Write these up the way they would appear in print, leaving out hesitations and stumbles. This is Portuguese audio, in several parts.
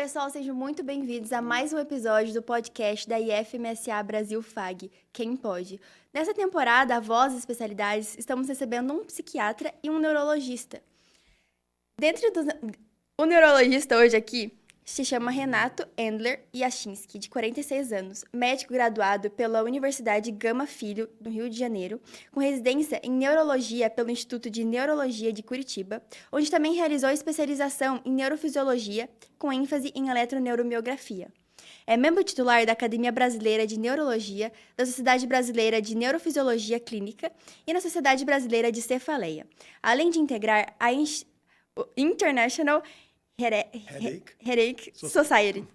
pessoal, sejam muito bem-vindos a mais um episódio do podcast da IFMSA Brasil FAG, Quem Pode. Nessa temporada, a Voz e Especialidades, estamos recebendo um psiquiatra e um neurologista. O neurologista hoje aqui se chama Renato Endler Yashinsky, de 46 anos, médico graduado pela Universidade Gama Filho, no Rio de Janeiro, com residência em neurologia pelo Instituto de Neurologia de Curitiba, onde também realizou especialização em neurofisiologia, com ênfase em eletroneuromiografia. É membro titular da Academia Brasileira de Neurologia, da Sociedade Brasileira de Neurofisiologia Clínica e na Sociedade Brasileira de Cefaleia, além de integrar a International Headache Society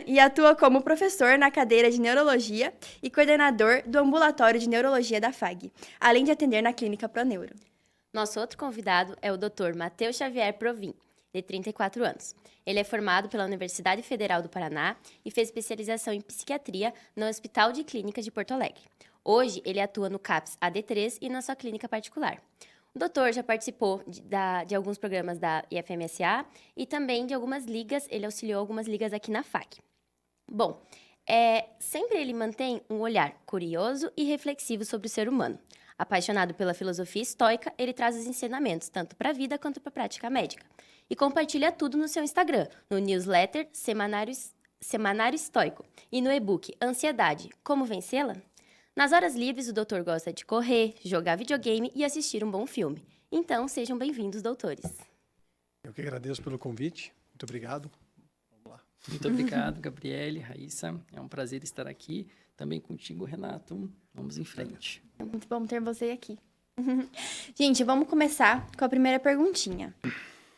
e atua como professor na cadeira de Neurologia e coordenador do Ambulatório de Neurologia da FAG, além de atender na Clínica ProNeuro. Nosso outro convidado é o Dr. Matheus Xavier Provin, de 34 anos. Ele é formado pela Universidade Federal do Paraná e fez especialização em psiquiatria no Hospital de Clínicas de Porto Alegre. Hoje, ele atua no CAPS AD3 e na sua clínica particular. O doutor já participou de alguns programas da IFMSA e também de algumas ligas, ele auxiliou algumas ligas aqui na FAG. Bom, sempre ele mantém um olhar curioso e reflexivo sobre o ser humano. Apaixonado pela filosofia estoica, ele traz os ensinamentos tanto para a vida quanto para a prática médica. E compartilha tudo no seu Instagram, no newsletter Semanário Estoico e no e-book Ansiedade, Como Vencê-la? Nas horas livres, o doutor gosta de correr, jogar videogame e assistir um bom filme. Então, sejam bem-vindos, doutores. Eu que agradeço pelo convite. Muito obrigado. Vamos lá. Muito obrigado, Gabriele, Raíssa. É um prazer estar aqui. Também contigo, Renato. Vamos em frente. É muito bom ter você aqui. Gente, vamos começar com a primeira perguntinha.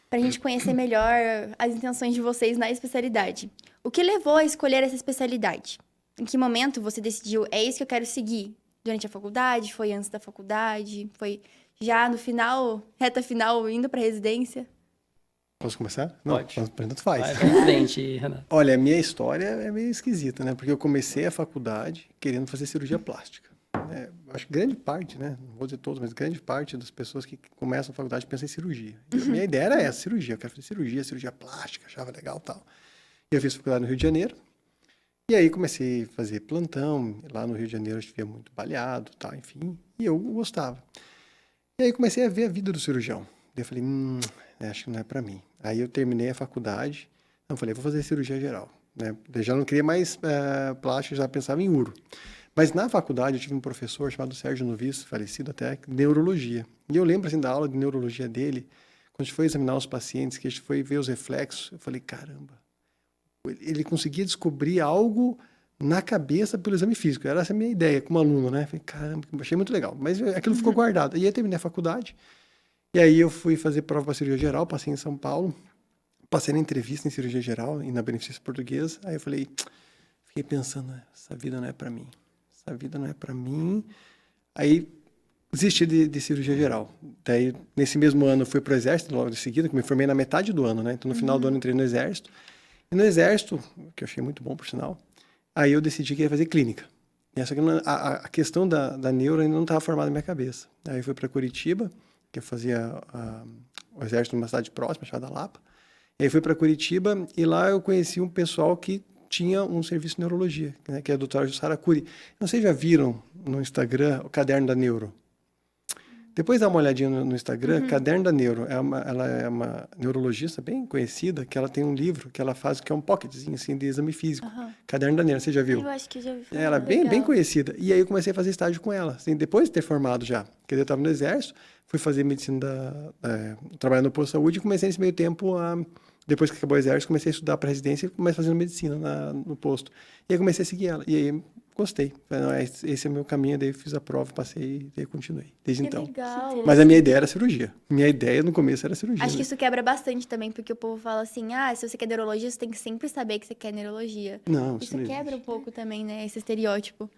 Para a gente conhecer melhor as intenções de vocês na especialidade. O que levou a escolher essa especialidade? Em que momento você decidiu, é isso que eu quero seguir? Durante a faculdade? Foi antes da faculdade? Foi já no final, reta final, indo para residência? Posso começar? Pode. Não, tanto faz. Vai em frente, Renato. Olha, a minha história é meio esquisita, né? Porque eu comecei a faculdade querendo fazer cirurgia plástica. Acho que grande parte, né? Não vou dizer todos, mas grande parte das pessoas que começam a faculdade pensam em cirurgia. E a minha ideia era essa, cirurgia. Eu quero fazer cirurgia plástica, achava legal e tal. E eu fiz faculdade no Rio de Janeiro. E aí comecei a fazer plantão, lá no Rio de Janeiro eu estive muito baleado, tal, enfim, e eu gostava. E aí comecei a ver a vida do cirurgião. Daí eu falei, acho que não é para mim. Aí eu terminei a faculdade, eu falei, vou fazer cirurgia geral, né? Eu já não queria mais plástico, já pensava em uro. Mas na faculdade eu tive um professor chamado Sérgio Noviço, falecido até, de neurologia. E eu lembro assim da aula de neurologia dele, quando a gente foi examinar os pacientes, que a gente foi ver os reflexos, eu falei, caramba. Ele conseguia descobrir algo na cabeça pelo exame físico. Era essa a minha ideia como aluno, né? Falei, caramba, achei muito legal. Mas aquilo ficou guardado. E aí eu terminei a faculdade. E aí eu fui fazer prova para cirurgia geral, passei em São Paulo. Passei na entrevista em cirurgia geral e na Beneficência Portuguesa. Aí eu falei, fiquei pensando, essa vida não é para mim. Essa vida não é para mim. Aí desisti de cirurgia geral. Daí, nesse mesmo ano, eu fui para o Exército, logo de seguida, que me formei na metade do ano, né? Então, no final do ano, entrei no Exército. E no Exército, que eu achei muito bom, por sinal, aí eu decidi que ia fazer clínica. E essa, a questão da neuro ainda não estava formada na minha cabeça. Aí eu fui para Curitiba, que eu fazia o Exército numa cidade próxima, chamada Lapa. E aí fui para Curitiba e lá eu conheci um pessoal que tinha um serviço de neurologia, né, que é a doutora Jussara Cury. Não sei se já viram no Instagram o Caderno da Neuro. Depois dá uma olhadinha no Instagram, Caderno da Neuro. Ela é uma neurologista bem conhecida, que ela tem um livro que ela faz, que é um pocketzinho assim, de exame físico. Caderno da Neuro, você já viu? Eu acho que já vi falar. Ela é bem conhecida. E aí eu comecei a fazer estágio com ela, assim, depois de ter formado já. Porque eu estava no Exército, fui fazer medicina, trabalhar no posto de saúde e comecei nesse meio tempo depois que acabou o Exército, comecei a estudar para residência e comecei fazendo medicina no posto. E aí comecei a seguir ela. E aí gostei. Esse é o meu caminho, daí fiz a prova, passei e daí continuei. Desde então. Legal. Mas a minha ideia era cirurgia. Minha ideia no começo era cirurgia. Acho que isso quebra bastante também, porque o povo fala assim, se você quer neurologia, você tem que sempre saber que você quer neurologia. Não, isso não quebra um pouco também, né? Esse estereótipo.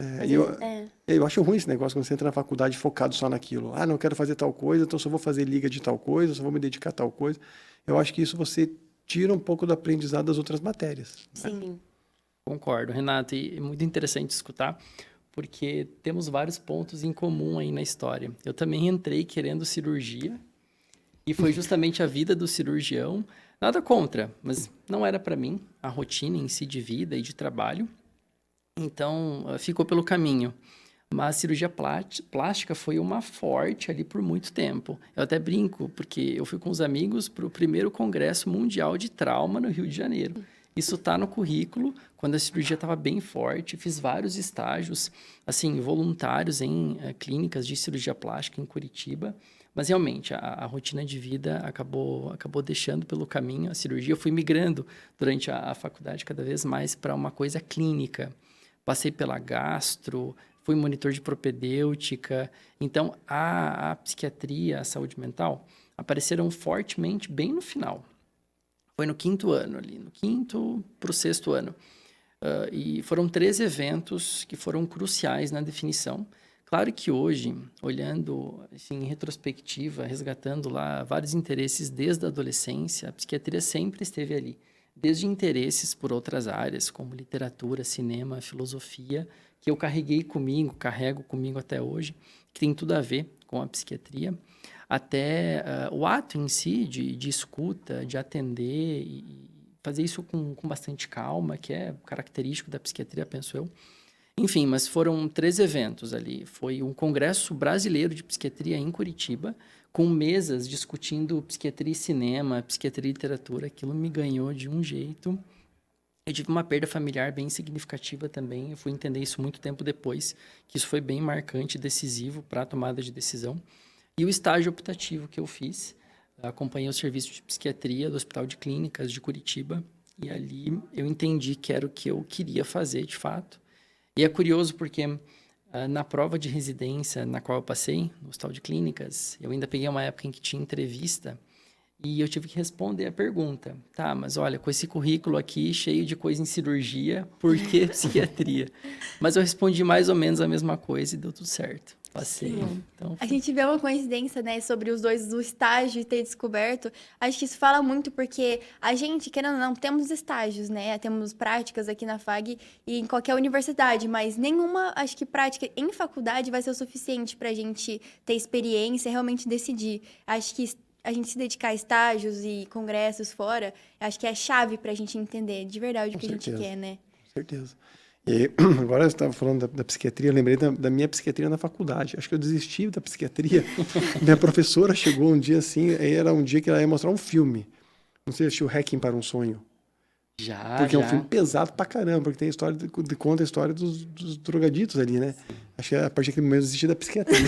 Eu acho ruim esse negócio quando você entra na faculdade focado só naquilo. Não quero fazer tal coisa, então só vou fazer liga de tal coisa, só vou me dedicar a tal coisa. Eu acho que isso você tira um pouco do aprendizado das outras matérias. Sim. Concordo, Renato. E é muito interessante escutar, porque temos vários pontos em comum aí na história. Eu também entrei querendo cirurgia, e foi justamente a vida do cirurgião. Nada contra, mas não era para mim a rotina em si de vida e de trabalho. Então, ficou pelo caminho. Mas a cirurgia plástica foi uma forte ali por muito tempo. Eu até brinco, porque eu fui com os amigos para o primeiro Congresso Mundial de Trauma no Rio de Janeiro. Isso está no currículo, quando a cirurgia estava bem forte. Fiz vários estágios, assim, voluntários em clínicas de cirurgia plástica em Curitiba. Mas, realmente, a rotina de vida acabou deixando pelo caminho a cirurgia. Eu fui migrando durante a faculdade cada vez mais para uma coisa clínica. Passei pela gastro, fui monitor de propedêutica. Então, a psiquiatria, a saúde mental, apareceram fortemente bem no final. Foi no 5º ano ali, no 5º para o 6º ano. E foram 3 eventos que foram cruciais na definição. Claro que hoje, olhando assim, em retrospectiva, resgatando lá vários interesses desde a adolescência, a psiquiatria sempre esteve ali. Desde interesses por outras áreas, como literatura, cinema, filosofia, que eu carrego comigo até hoje, que tem tudo a ver com a psiquiatria, até o ato em si de escuta, de atender e fazer isso com bastante calma, que é característico da psiquiatria, penso eu. Enfim, mas foram 3 eventos ali. Foi um congresso brasileiro de psiquiatria em Curitiba, com mesas discutindo psiquiatria e cinema, psiquiatria e literatura. Aquilo me ganhou de um jeito. Eu tive uma perda familiar bem significativa também. Eu fui entender isso muito tempo depois, que isso foi bem marcante e decisivo para a tomada de decisão. E o estágio optativo que eu fiz, acompanhei o serviço de psiquiatria do Hospital de Clínicas de Curitiba, e ali eu entendi que era o que eu queria fazer, de fato. E é curioso porque na prova de residência na qual eu passei, no Hospital de Clínicas, eu ainda peguei uma época em que tinha entrevista e eu tive que responder a pergunta. Tá, mas olha, com esse currículo aqui cheio de coisa em cirurgia, por que psiquiatria? Mas eu respondi mais ou menos a mesma coisa e deu tudo certo. Passei. Então, A gente vê uma coincidência, né, sobre os dois do estágio e ter descoberto. Acho que isso fala muito porque a gente, querendo ou não, temos estágios, né? Temos práticas aqui na FAG e em qualquer universidade, mas nenhuma, acho que prática em faculdade vai ser o suficiente para a gente ter experiência e realmente decidir. Acho que a gente se dedicar a estágios e congressos fora, acho que é a chave para a gente entender de verdade o que a gente quer, né? Com certeza. E agora você estava falando da psiquiatria, eu lembrei da minha psiquiatria na faculdade. Acho que eu desisti da psiquiatria. Minha professora chegou um dia assim, era um dia que ela ia mostrar um filme. Não sei se assistiu Hacking para um Sonho. Porque é um filme pesado pra caramba, porque tem a história, conta a história dos drogaditos ali, né? Acho que a partir daquele momento eu desisti da psiquiatria.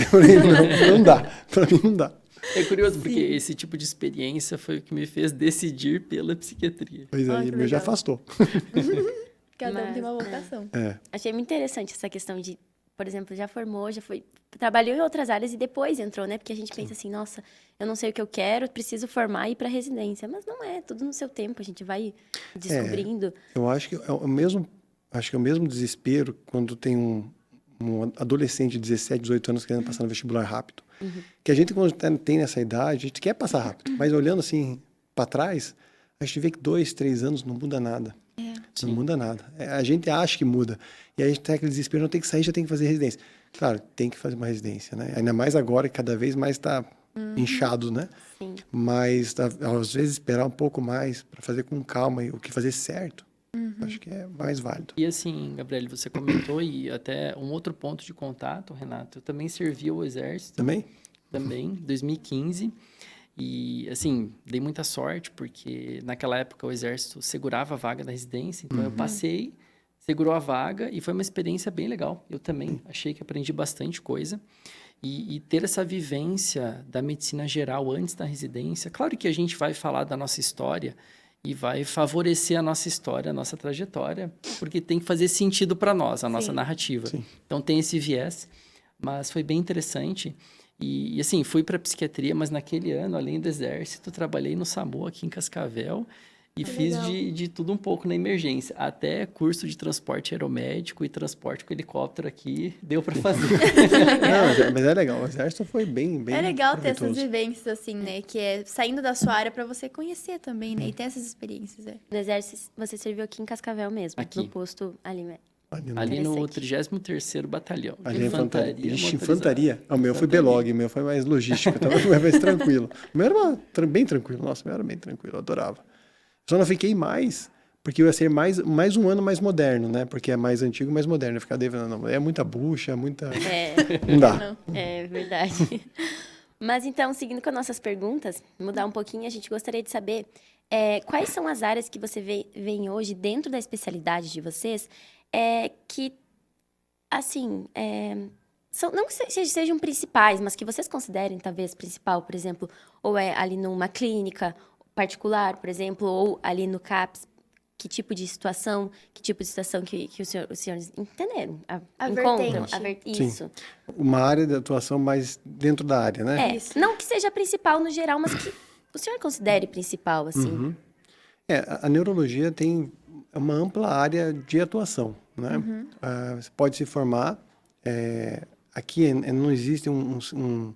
Não dá, pra mim não dá. É curioso, porque esse tipo de experiência foi o que me fez decidir pela psiquiatria. Pois é, meu já afastou. Cada um tem uma vocação. Achei muito interessante essa questão de, por exemplo, já formou, já foi, trabalhou em outras áreas e depois entrou, né? Porque a gente pensa assim, nossa, eu não sei o que eu quero, preciso formar e ir para residência. Mas não é, tudo no seu tempo, a gente vai descobrindo. Eu acho que é o mesmo desespero quando tem um adolescente de 17, 18 anos querendo passar no vestibular rápido. Que a gente, quando tem nessa idade, a gente quer passar rápido. Mas olhando assim para trás, a gente vê que 2, 3 anos não muda nada. Não muda nada. A gente acha que muda. E aí a gente tem aquele desespero, não tem que sair, já tem que fazer residência. Claro, tem que fazer uma residência, né? Ainda mais agora, que cada vez mais está inchado, né? Sim. Mas, às vezes, esperar um pouco mais para fazer com calma e o que fazer certo, acho que é mais válido. E assim, Gabriele, você comentou, e até um outro ponto de contato, Renato, eu também servi ao Exército. Também? Também, 2015. E, assim, dei muita sorte, porque naquela época o Exército segurava a vaga da residência. Então, eu passei, segurou a vaga e foi uma experiência bem legal. Eu também achei que aprendi bastante coisa. E ter essa vivência da medicina geral antes da residência. Claro que a gente vai falar da nossa história e vai favorecer a nossa história, a nossa trajetória, porque tem que fazer sentido para nós, a nossa narrativa. Sim. Então, tem esse viés, mas foi bem interessante. E assim, fui para psiquiatria, mas naquele ano, além do Exército, trabalhei no SAMU aqui em Cascavel e fiz de tudo um pouco na emergência. Até curso de transporte aeromédico e transporte com helicóptero aqui deu para fazer. Não, mas é legal. O Exército foi bem É legal ter essas proveitoso. vivências, assim, né? Que é saindo da sua área para você conhecer também, né? E ter essas experiências, No Exército, você serviu aqui em Cascavel mesmo, Aqui. no posto ali, né? Ali no Interessante. 33º Batalhão. Ali é infantaria. Ixi, motorizada. infantaria. O meu foi Belog, o meu foi mais logística, então foi mais tranquilo. O meu era bem tranquilo. Nossa, o meu era bem tranquilo, eu adorava. Só não fiquei mais, porque eu ia ser mais um ano mais moderno, né? Porque é mais antigo, mais moderno. Eu ficar devendo, não, é muita bucha, muita... Não dá. É verdade. Mas então, seguindo com as nossas perguntas, mudar um pouquinho, a gente gostaria de saber quais são as áreas que você vê hoje dentro da especialidade de vocês que, assim, não que sejam principais, mas que vocês considerem talvez principal, por exemplo, ou é ali numa clínica particular, por exemplo, ou ali no CAPS. Que tipo de situação que os senhores entenderam? A Encontram? vertente. Isso. Uma área de atuação mais dentro da área, né? Isso. Não que seja principal no geral, mas que o senhor considere principal, assim. A neurologia tem uma ampla área de atuação, né? Você pode se formar... aqui não existe um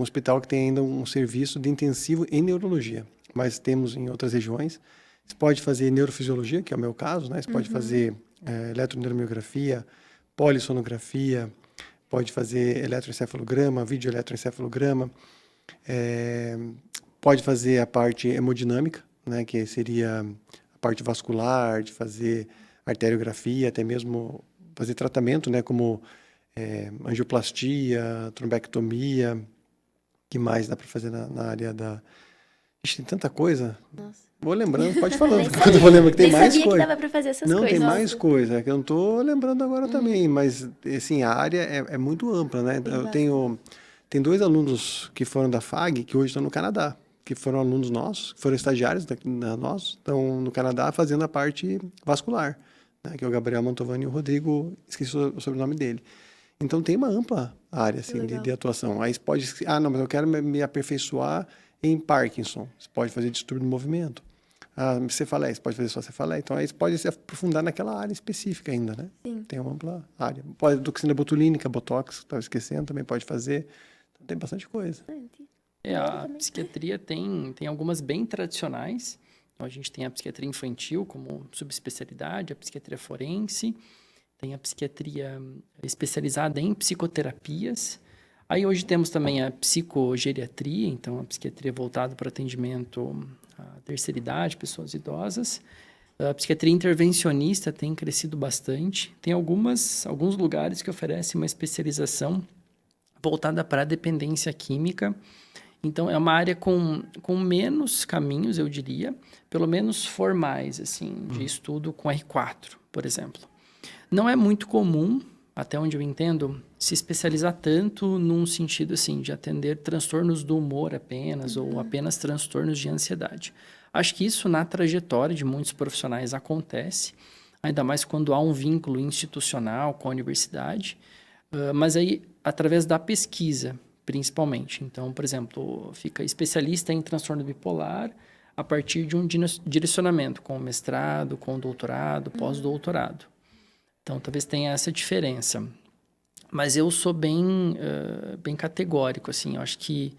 hospital que tem ainda um serviço de intensivo em neurologia, mas temos em outras regiões. Você pode fazer neurofisiologia, que é o meu caso, né? Você pode fazer eletroneuromiografia, polissonografia, pode fazer eletroencefalograma, videoeletroencefalograma, pode fazer a parte hemodinâmica, né? Que seria a parte vascular, de fazer arteriografia, até mesmo fazer tratamento, né? Como angioplastia, trombectomia, que mais dá para fazer na área da... Ixi, tem tanta coisa. Nossa. Vou lembrando, pode falar. Nem Quando eu vou lembrar que tem Nem mais sabia coisa. que dava pra fazer essas Não, coisas. tem Nossa. mais coisa, que eu não estou lembrando agora também, mas assim, a área é muito ampla, né? Tem 2 alunos que foram da FAG, que hoje estão no Canadá, que foram alunos nossos, que foram estagiários nossos, estão no Canadá fazendo a parte vascular, né? Que é o Gabriel Mantovani e o Rodrigo, esqueci o sobrenome dele. Então tem uma ampla área assim, de atuação. Aí você pode, não, mas eu quero me aperfeiçoar em Parkinson. Você pode fazer distúrbio do movimento. Cefaleia, você pode fazer só cefaleia. Então, aí você pode se aprofundar naquela área específica ainda, né? Sim. Tem uma ampla área. Pode toxina botulínica, botox, estava esquecendo, também pode fazer. Então, tem bastante coisa. A psiquiatria tem algumas bem tradicionais. Então, a gente tem a psiquiatria infantil como subespecialidade, a psiquiatria forense, tem a psiquiatria especializada em psicoterapias. Aí hoje temos também a psicogeriatria, então a psiquiatria voltada para atendimento à terceira idade, pessoas idosas. A psiquiatria intervencionista tem crescido bastante. Tem alguns lugares que oferecem uma especialização voltada para a dependência química. Então, é uma área com menos caminhos, eu diria, pelo menos formais, assim, de estudo com R4, por exemplo. Não é muito comum, até onde eu entendo, se especializar tanto num sentido, assim, de atender transtornos do humor apenas, ou apenas transtornos de ansiedade. Acho que isso, na trajetória de muitos profissionais, acontece, ainda mais quando há um vínculo institucional com a universidade, mas aí, através da pesquisa, principalmente. Então, por exemplo, fica especialista em transtorno bipolar a partir de um direcionamento com mestrado, com doutorado, pós-doutorado. Então, talvez tenha essa diferença. Mas eu sou bem categórico, assim. Eu acho que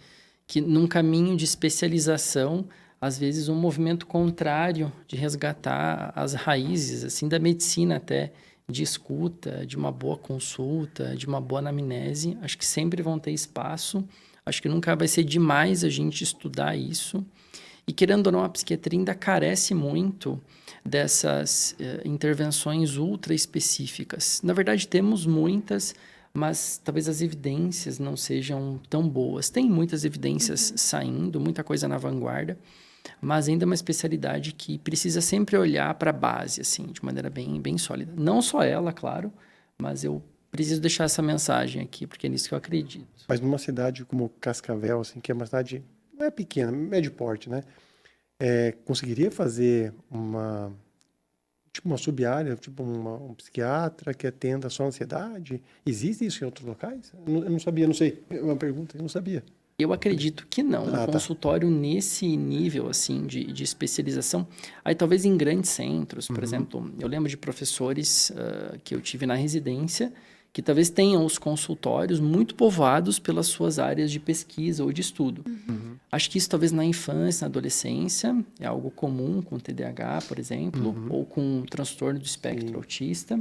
num caminho de especialização, às vezes um movimento contrário de resgatar as raízes, assim, da medicina até, de escuta, de uma boa consulta, de uma boa anamnese, acho que sempre vão ter espaço. Acho que nunca vai ser demais a gente estudar isso. E, querendo ou não, a psiquiatria ainda carece muito dessas intervenções ultra específicas. Na verdade, temos muitas, mas talvez as evidências não sejam tão boas. Tem muitas evidências saindo, muita coisa na vanguarda, mas ainda é uma especialidade que precisa sempre olhar para a base, assim, de maneira bem, bem sólida. Não só ela, claro, mas eu preciso deixar essa mensagem aqui, porque é nisso que eu acredito. Mas numa cidade como Cascavel, assim, que é uma cidade, não é pequena, médio porte, né? Conseguiria fazer uma sub-área, tipo um psiquiatra que atenda só a ansiedade? Existe isso em outros locais? Eu não sabia, não sei. É uma pergunta, eu não sabia. Eu acredito que não. Um tá. consultório nesse nível, assim, de especialização. Aí, talvez em grandes centros, por exemplo, eu lembro de professores que eu tive na residência, que talvez tenham os consultórios muito povoados pelas suas áreas de pesquisa ou de estudo. Acho que isso, talvez, na infância, na adolescência, é algo comum com TDAH, por exemplo, ou com transtorno do espectro autista.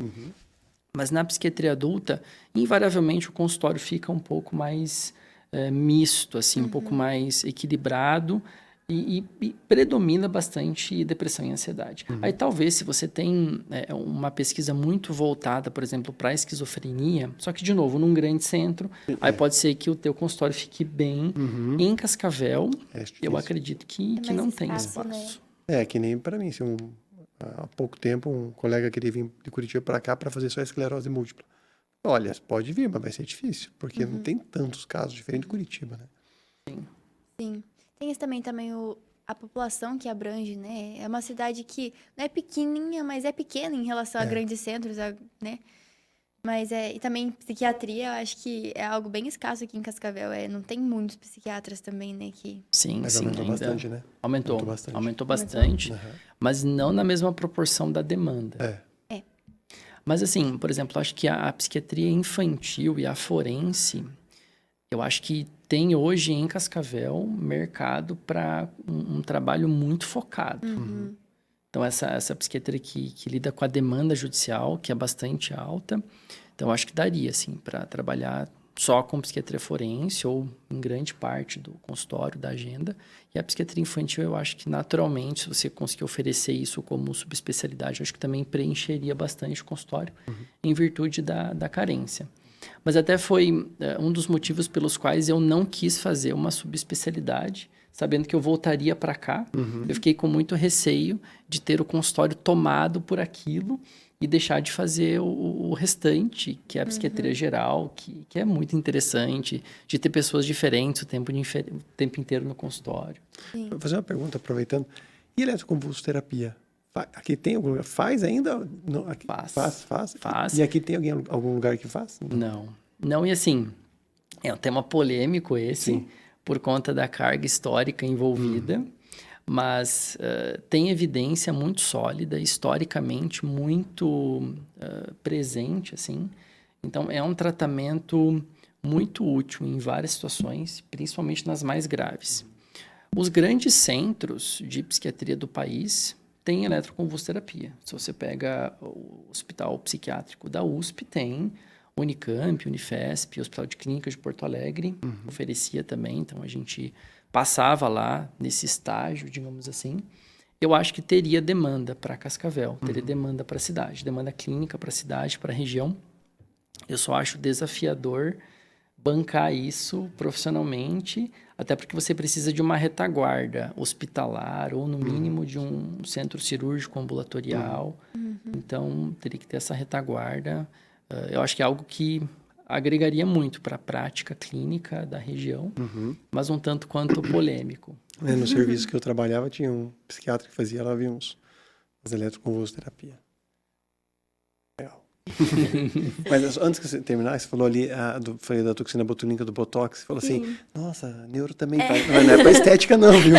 Mas na psiquiatria adulta, invariavelmente, o consultório fica um pouco mais misto, assim, um pouco mais equilibrado, E predomina bastante depressão e ansiedade. Aí talvez se você tem uma pesquisa muito voltada, por exemplo, para a esquizofrenia, só que de novo, num grande centro, aí pode ser que o teu consultório fique bem. Em Cascavel, eu acredito que mais não tem espaço, espaço. né? Que nem para mim, se há pouco tempo um colega queria vir de Curitiba para cá para fazer só esclerose múltipla. Olha, pode vir, mas vai ser difícil, porque não tem tantos casos diferentes de Curitiba, né? Sim. Tem isso também a população que abrange, né? É uma cidade que não é pequenininha, mas é pequena em relação a grandes centros, né? Mas e também psiquiatria, eu acho que é algo bem escasso aqui em Cascavel. Não tem muitos psiquiatras também, né? Sim, Mas sim, aumentou ainda bastante, né? Aumentou bastante, Uhum. mas não na mesma proporção da demanda. Mas assim, por exemplo, acho que a psiquiatria infantil e a forense, eu acho que tem hoje em Cascavel mercado para um trabalho muito focado. Então, essa psiquiatria que lida com a demanda judicial, que é bastante alta, então acho que daria, assim, para trabalhar só com psiquiatria forense ou em grande parte do consultório, da agenda. E a psiquiatria infantil, eu acho que naturalmente, se você conseguir oferecer isso como subespecialidade, eu acho que também preencheria bastante o consultório em virtude da carência. Mas até foi um dos motivos pelos quais eu não quis fazer uma subespecialidade, sabendo que eu voltaria para cá. Eu fiquei com muito receio de ter o consultório tomado por aquilo e deixar de fazer o restante, que é a psiquiatria geral, que é muito interessante, de ter pessoas diferentes o tempo inteiro no consultório. Vou fazer uma pergunta, aproveitando. E eletroconvulsoterapia? Aqui tem algum lugar? Faz ainda? Não, aqui, faz. E aqui tem algum lugar que faz? Não, e assim, é um tema polêmico esse, por conta da carga histórica envolvida, mas tem evidência muito sólida, historicamente muito presente, assim. Então, é um tratamento muito útil em várias situações, principalmente nas mais graves. Os grandes centros de psiquiatria do país têm eletroconvulsoterapia. Se você pega o hospital psiquiátrico da USP, tem Unicamp, Unifesp, Hospital de Clínicas de Porto Alegre, oferecia também. Então, a gente passava lá nesse estágio, digamos assim. Eu acho que teria demanda para Cascavel, teria demanda para a cidade, demanda clínica para a cidade, para a região. Eu só acho desafiador bancar isso profissionalmente, até porque você precisa de uma retaguarda hospitalar ou, no mínimo, de um centro cirúrgico ambulatorial. Então, teria que ter essa retaguarda. Eu acho que é algo que agregaria muito para a prática clínica da região, mas um tanto quanto polêmico. No serviço que eu trabalhava, tinha um psiquiatra que fazia, lá havia umas eletroconvulsoterapia. Legal. Mas antes que você terminar, você falou ali foi da toxina botulínica do Botox, você falou assim, nossa, neuro também faz. Não é pra estética não, viu?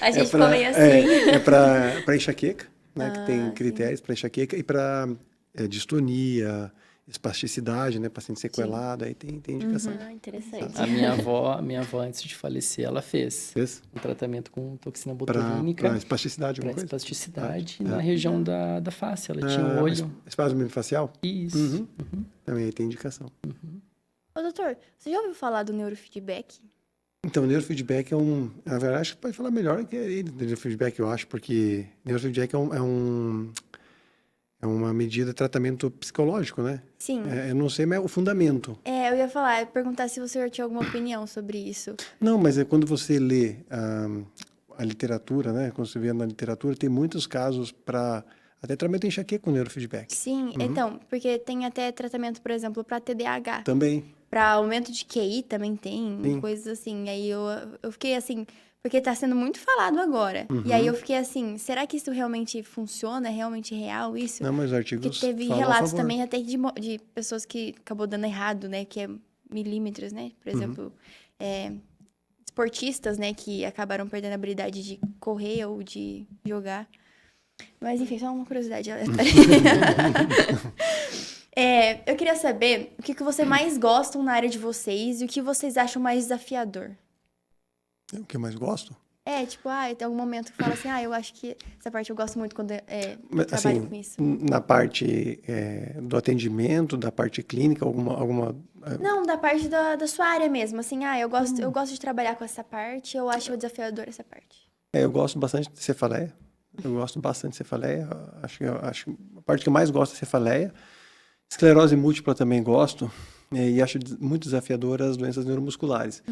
A gente ficou meio assim. É pra enxaqueca, né? Que tem critérios para enxaqueca e para distonia, espasticidade, né? Paciente sequelado, aí tem indicação. Interessante. A minha avó, antes de falecer, ela fez um tratamento com toxina botulínica. Para espasticidade, alguma coisa? Para espasticidade na região da face. Ela tinha um olho... Espasmo facial? Isso. Também aí tem indicação. Ô, doutor, você já ouviu falar do neurofeedback? Então, neurofeedback na verdade, acho que pode falar melhor que ele, neurofeedback, eu acho, porque neurofeedback é uma medida de tratamento psicológico, né? Sim. Eu não sei, mas é o fundamento. Eu ia perguntar se você tinha alguma opinião sobre isso. Não, mas quando você lê a literatura, né? Quando você vê na literatura, tem muitos casos para até tratamento de enxaqueca com neurofeedback. Sim, então, porque tem até tratamento, por exemplo, para TDAH. Também. Para aumento de QI também tem, coisas assim. Aí eu fiquei assim... Porque tá sendo muito falado agora. E aí eu fiquei assim, será que isso realmente funciona? É realmente real isso? Não, mas os artigos Porque teve falam a relatos favor. também até de pessoas que acabou dando errado, né? Que é milímetros, né? Por exemplo, esportistas, né? Que acabaram perdendo a habilidade de correr ou de jogar. Mas enfim, só uma curiosidade aleatória. Eu queria saber o que você mais gostam na área de vocês e o que vocês acham mais desafiador. O que eu mais gosto? Tipo, tem algum momento que fala assim, eu acho que essa parte eu gosto muito quando Mas, trabalho assim, com isso. na parte do atendimento, da parte clínica, alguma Não, da parte da sua área mesmo, assim, eu gosto de trabalhar com essa parte, eu acho desafiador essa parte. eu gosto bastante de cefaleia. Eu gosto bastante de cefaleia. Acho que a parte que eu mais gosto é cefaleia. Esclerose múltipla também gosto. E acho muito desafiador as doenças neuromusculares.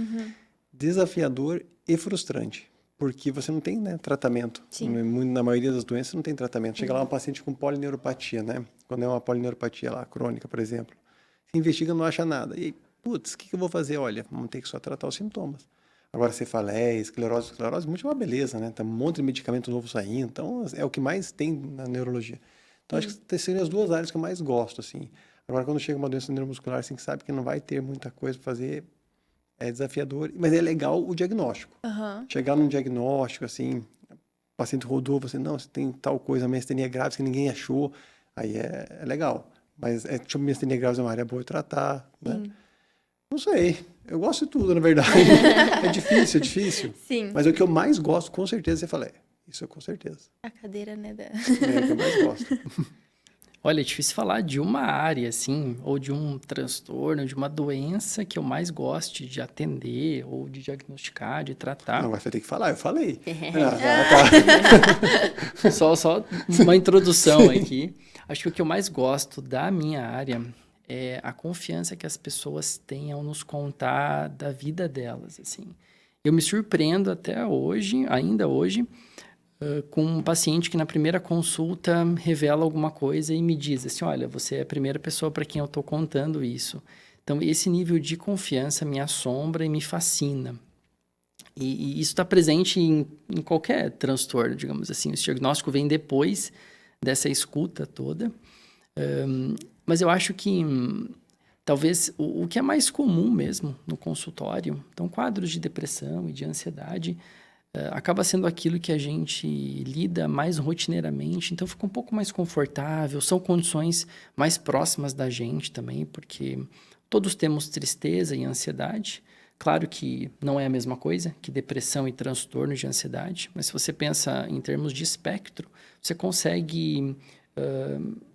Desafiador e frustrante. Porque você não tem, né, tratamento. Sim. Na maioria das doenças não tem tratamento. Chega lá um paciente com polineuropatia, né? Quando é uma polineuropatia lá, crônica, por exemplo. Se investiga, não acha nada. E aí, putz, o que eu vou fazer? Olha, vamos ter que só tratar os sintomas. Agora, cefaleia, esclerose múltipla é uma beleza, né? Tem um monte de medicamento novo saindo. Então, é o que mais tem na neurologia. Então, acho que seriam as duas áreas que eu mais gosto, assim. Agora, quando chega uma doença neuromuscular, assim, que sabe que não vai ter muita coisa para fazer, é desafiador. Mas é legal o diagnóstico. Chegar num diagnóstico, assim, o paciente rodou, você, não, você tem tal coisa, miastenia grave que ninguém achou. Aí é legal. Mas, tipo, miastenia grave é uma área boa de tratar, né? Não sei. Eu gosto de tudo, na verdade. É difícil. Sim. Mas o que eu mais gosto, com certeza, é cefaleia. Isso é com certeza. A cadeira, né? É o que eu mais gosto. Olha, é difícil falar de uma área, assim, ou de um transtorno, de uma doença que eu mais goste de atender, ou de diagnosticar, de tratar. Agora você vai ter que falar, eu falei. Só uma introdução aqui. Acho que o que eu mais gosto da minha área é a confiança que as pessoas têm ao nos contar da vida delas, assim. Eu me surpreendo até hoje, ainda hoje, com um paciente que na primeira consulta revela alguma coisa e me diz assim, olha, você é a primeira pessoa para quem eu estou contando isso. Então, esse nível de confiança me assombra e me fascina. E isso está presente em qualquer transtorno, digamos assim. Esse diagnóstico vem depois dessa escuta toda. Mas eu acho que talvez o que é mais comum mesmo no consultório, então quadros de depressão e de ansiedade, acaba sendo aquilo que a gente lida mais rotineiramente, então fica um pouco mais confortável, são condições mais próximas da gente também, porque todos temos tristeza e ansiedade. Claro que não é a mesma coisa que depressão e transtorno de ansiedade, mas se você pensa em termos de espectro, você consegue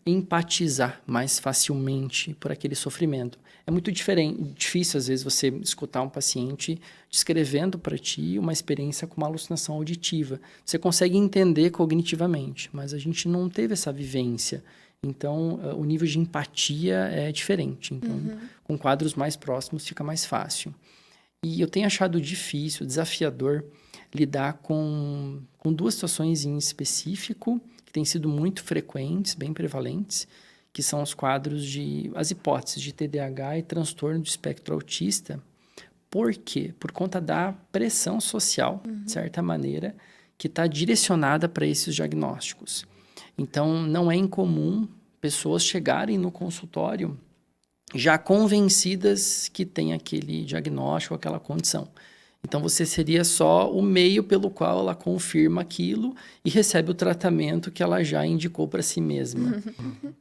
empatizar mais facilmente por aquele sofrimento. É muito difícil, às vezes, você escutar um paciente descrevendo para ti uma experiência com uma alucinação auditiva. Você consegue entender cognitivamente, mas a gente não teve essa vivência. Então, o nível de empatia é diferente. Então, com quadros mais próximos fica mais fácil. E eu tenho achado difícil, desafiador, lidar com duas situações em específico que têm sido muito frequentes, bem prevalentes, que são os quadros as hipóteses de TDAH e transtorno do espectro autista. Por quê? Por conta da pressão social, de certa maneira, que está direcionada para esses diagnósticos. Então, não é incomum pessoas chegarem no consultório já convencidas que tem aquele diagnóstico, aquela condição. Então, você seria só o meio pelo qual ela confirma aquilo e recebe o tratamento que ela já indicou para si mesma.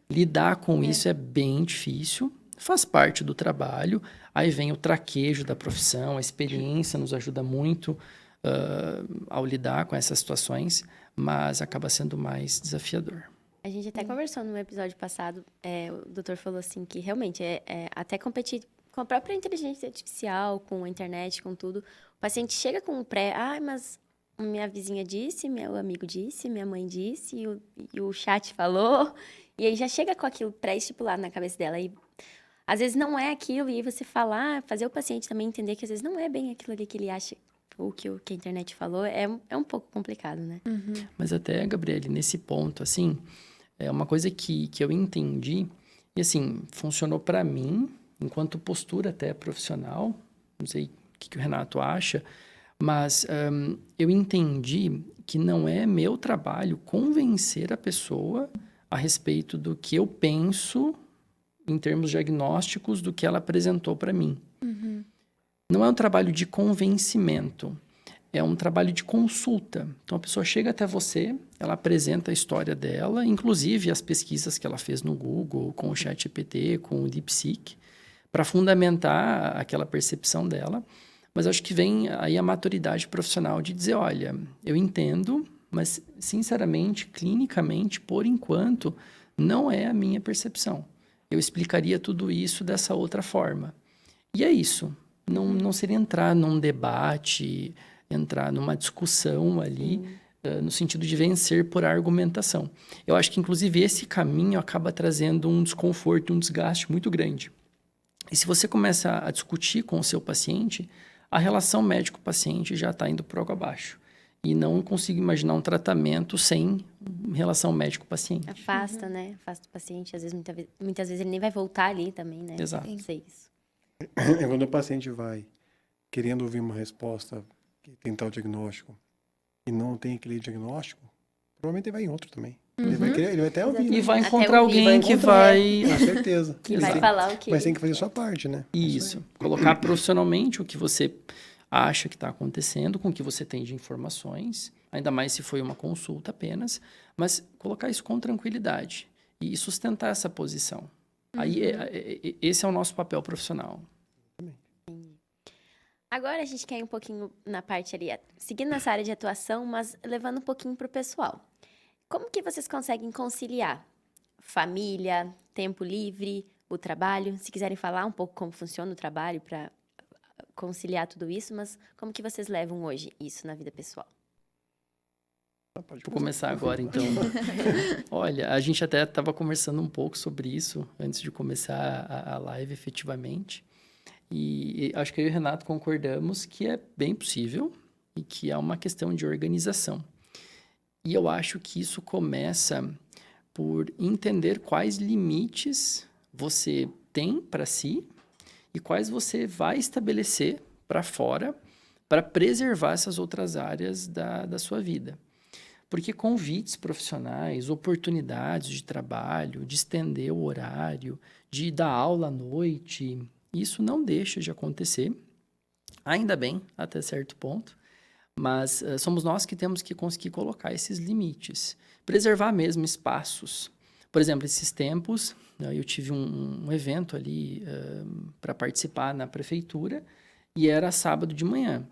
Lidar com isso é bem difícil, faz parte do trabalho. Aí vem o traquejo da profissão, a experiência nos ajuda muito ao lidar com essas situações, mas acaba sendo mais desafiador. A gente até conversou no episódio passado, o doutor falou assim que realmente até competir com a própria inteligência artificial, com a internet, com tudo. O paciente chega com um mas minha vizinha disse, meu amigo disse, minha mãe disse, e o chat falou, e aí já chega com aquilo pré-estipulado na cabeça dela. E às vezes não é aquilo, e aí você falar, fazer o paciente também entender que às vezes não é bem aquilo ali que ele acha, ou que a internet falou, é um pouco complicado, né? Mas até, Gabriele, nesse ponto, assim, é uma coisa que eu entendi, e assim, funcionou para mim, enquanto postura até profissional, não sei o que o Renato acha, mas eu entendi que não é meu trabalho convencer a pessoa a respeito do que eu penso em termos diagnósticos do que ela apresentou para mim. Não é um trabalho de convencimento, é um trabalho de consulta. Então, a pessoa chega até você, ela apresenta a história dela, inclusive as pesquisas que ela fez no Google, com o ChatGPT, com o DeepSeek, para fundamentar aquela percepção dela. Mas acho que vem aí a maturidade profissional de dizer, olha, eu entendo, mas sinceramente, clinicamente, por enquanto, não é a minha percepção. Eu explicaria tudo isso dessa outra forma. E é isso. Não seria entrar num debate, entrar numa discussão ali, no sentido de vencer por argumentação. Eu acho que, inclusive, esse caminho acaba trazendo um desconforto, um desgaste muito grande. E se você começa a discutir com o seu paciente, a relação médico-paciente já está indo por água abaixo. E não consigo imaginar um tratamento sem relação médico-paciente. Afasta, né? Afasta o paciente. Às vezes, muitas vezes ele nem vai voltar ali também, né? Exato. Não sei isso. É quando o paciente vai querendo ouvir uma resposta, tentar o diagnóstico, e não tem aquele diagnóstico, provavelmente ele vai em outro também. Ele vai até ouvir. E Né? vai Até encontrar ouvir. alguém que vai... Com certeza. Que vai Tem- falar o que... Mas tem que fazer a sua parte, né? Isso. Colocar profissionalmente o que você acha que está acontecendo, com o que você tem de informações, ainda mais se foi uma consulta apenas, mas colocar isso com tranquilidade e sustentar essa posição. Aí, esse é o nosso papel profissional. Agora a gente quer ir um pouquinho na parte ali, seguindo nessa área de atuação, mas levando um pouquinho para o pessoal. Como que vocês conseguem conciliar família, tempo livre, o trabalho? Se quiserem falar um pouco como funciona o trabalho para conciliar tudo isso, mas como que vocês levam hoje isso na vida pessoal? Pode Vou começar agora, então. Olha, a gente até estava conversando um pouco sobre isso antes de começar a live, efetivamente. E acho que eu e o Renato concordamos que é bem possível e que é uma questão de organização. E eu acho que isso começa por entender quais limites você tem para si e quais você vai estabelecer para fora para preservar essas outras áreas da sua vida. Porque convites profissionais, oportunidades de trabalho, de estender o horário, de dar aula à noite, isso não deixa de acontecer, ainda bem, até certo ponto, mas somos nós que temos que conseguir colocar esses limites, preservar mesmo espaços. Por exemplo, esses tempos, eu tive um evento ali para participar na prefeitura e era sábado de manhã.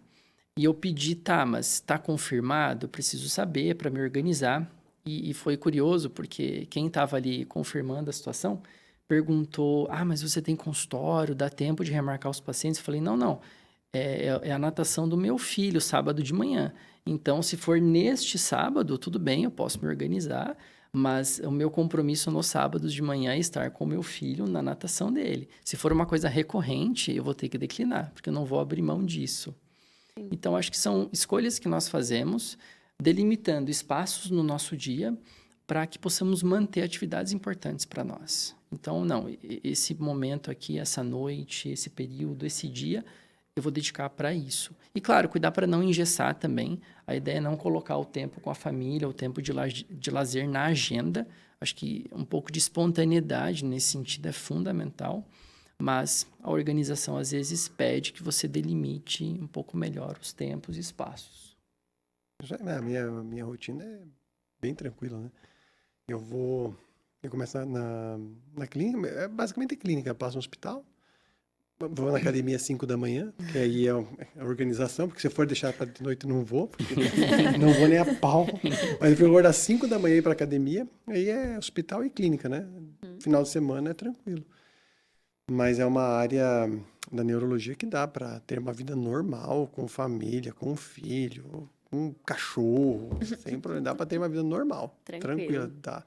E eu pedi, mas está confirmado? Eu preciso saber para me organizar. E foi curioso, porque quem estava ali confirmando a situação perguntou, mas você tem consultório, dá tempo de remarcar os pacientes? Eu falei, não, é a natação do meu filho, sábado de manhã. Então, se for neste sábado, tudo bem, eu posso me organizar, mas o meu compromisso no sábado de manhã é estar com o meu filho na natação dele. Se for uma coisa recorrente, eu vou ter que declinar, porque eu não vou abrir mão disso. Então, acho que são escolhas que nós fazemos, delimitando espaços no nosso dia para que possamos manter atividades importantes para nós. Então, esse momento aqui, essa noite, esse período, esse dia, eu vou dedicar para isso. E, claro, cuidar para não engessar também. A ideia é não colocar o tempo com a família, o tempo de lazer na agenda. Acho que um pouco de espontaneidade nesse sentido é fundamental. Mas a organização, às vezes, pede que você delimite um pouco melhor os tempos e espaços. A minha rotina é bem tranquila, né? Eu começo na clínica, basicamente clínica, eu passo no hospital, vou na academia às 5 da manhã, que aí é a organização, porque se eu for deixar para de noite não vou, porque não vou nem a pau. Mas eu vou acordar às 5 da manhã ir para academia, aí é hospital e clínica, né? Final de semana é tranquilo. Mas é uma área da neurologia que dá para ter uma vida normal, com família, com filho, com cachorro, sem problema. Dá para ter uma vida normal, tranquila. Dá.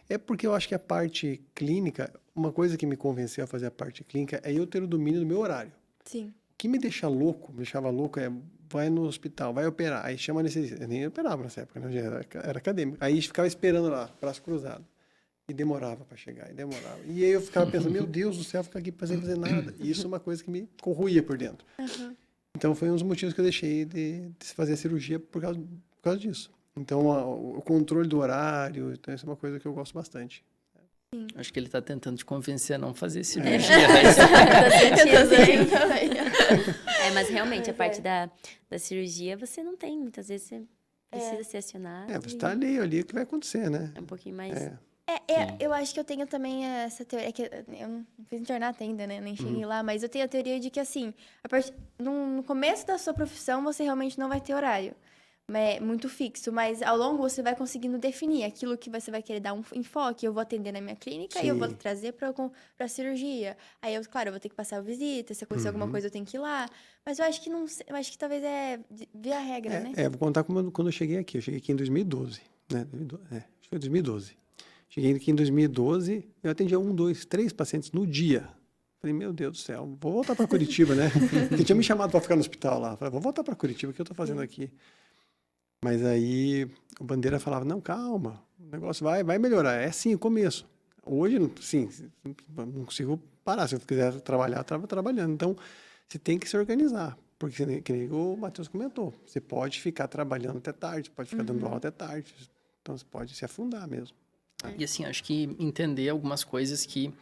É porque eu acho que a parte clínica, uma coisa que me convenceu a fazer a parte clínica é eu ter o domínio do meu horário. Sim. O que me deixava louco é, vai no hospital, vai operar, aí chama anestesista. Eu nem operava nessa época, né? Era acadêmico. Aí ficava esperando lá, braço cruzado. E demorava para chegar, e demorava. E aí eu ficava pensando, meu Deus do céu, ficar aqui sem fazer nada. E isso é uma coisa que me corroía por dentro. Então, foi um dos motivos que eu deixei de fazer a cirurgia por causa disso. Então, o controle do horário, então, isso é uma coisa que eu gosto bastante. Sim. Acho que ele está tentando te convencer a não fazer cirurgia. Mas realmente, a parte da cirurgia, você não tem. Muitas vezes você precisa ser acionado. Você está ali o que vai acontecer, né? É um pouquinho mais Sim. Eu acho que eu tenho também essa teoria, que eu não fiz internato ainda, né? Nem cheguei lá, mas eu tenho a teoria de que, assim, no começo da sua profissão, você realmente não vai ter horário. Muito fixo, mas ao longo você vai conseguindo definir aquilo que você vai querer dar um enfoque. Eu vou atender na minha clínica e eu vou Sim. trazer pra cirurgia. Aí claro, eu vou ter que passar a visita, se acontecer alguma coisa eu tenho que ir lá. Mas eu acho que não, eu acho que talvez via regra, né? Vou contar quando eu cheguei aqui. Eu cheguei aqui em 2012, né? Acho que foi 2012. Cheguei aqui em 2012, eu atendia 1, 2, 3 pacientes no dia. Falei, meu Deus do céu, vou voltar para Curitiba, né? Porque tinha me chamado para ficar no hospital lá. Falei, vou voltar para Curitiba, o que eu estou fazendo aqui? Mas aí o Bandeira falava, não, calma, o negócio vai melhorar. É sim, o começo. Hoje, sim, não consigo parar. Se eu quiser trabalhar, estava trabalhando. Então, você tem que se organizar. Porque, que nem o Matheus comentou, você pode ficar trabalhando até tarde, pode ficar dando aula até tarde. Então, você pode se afundar mesmo. E assim, acho que entender algumas coisas que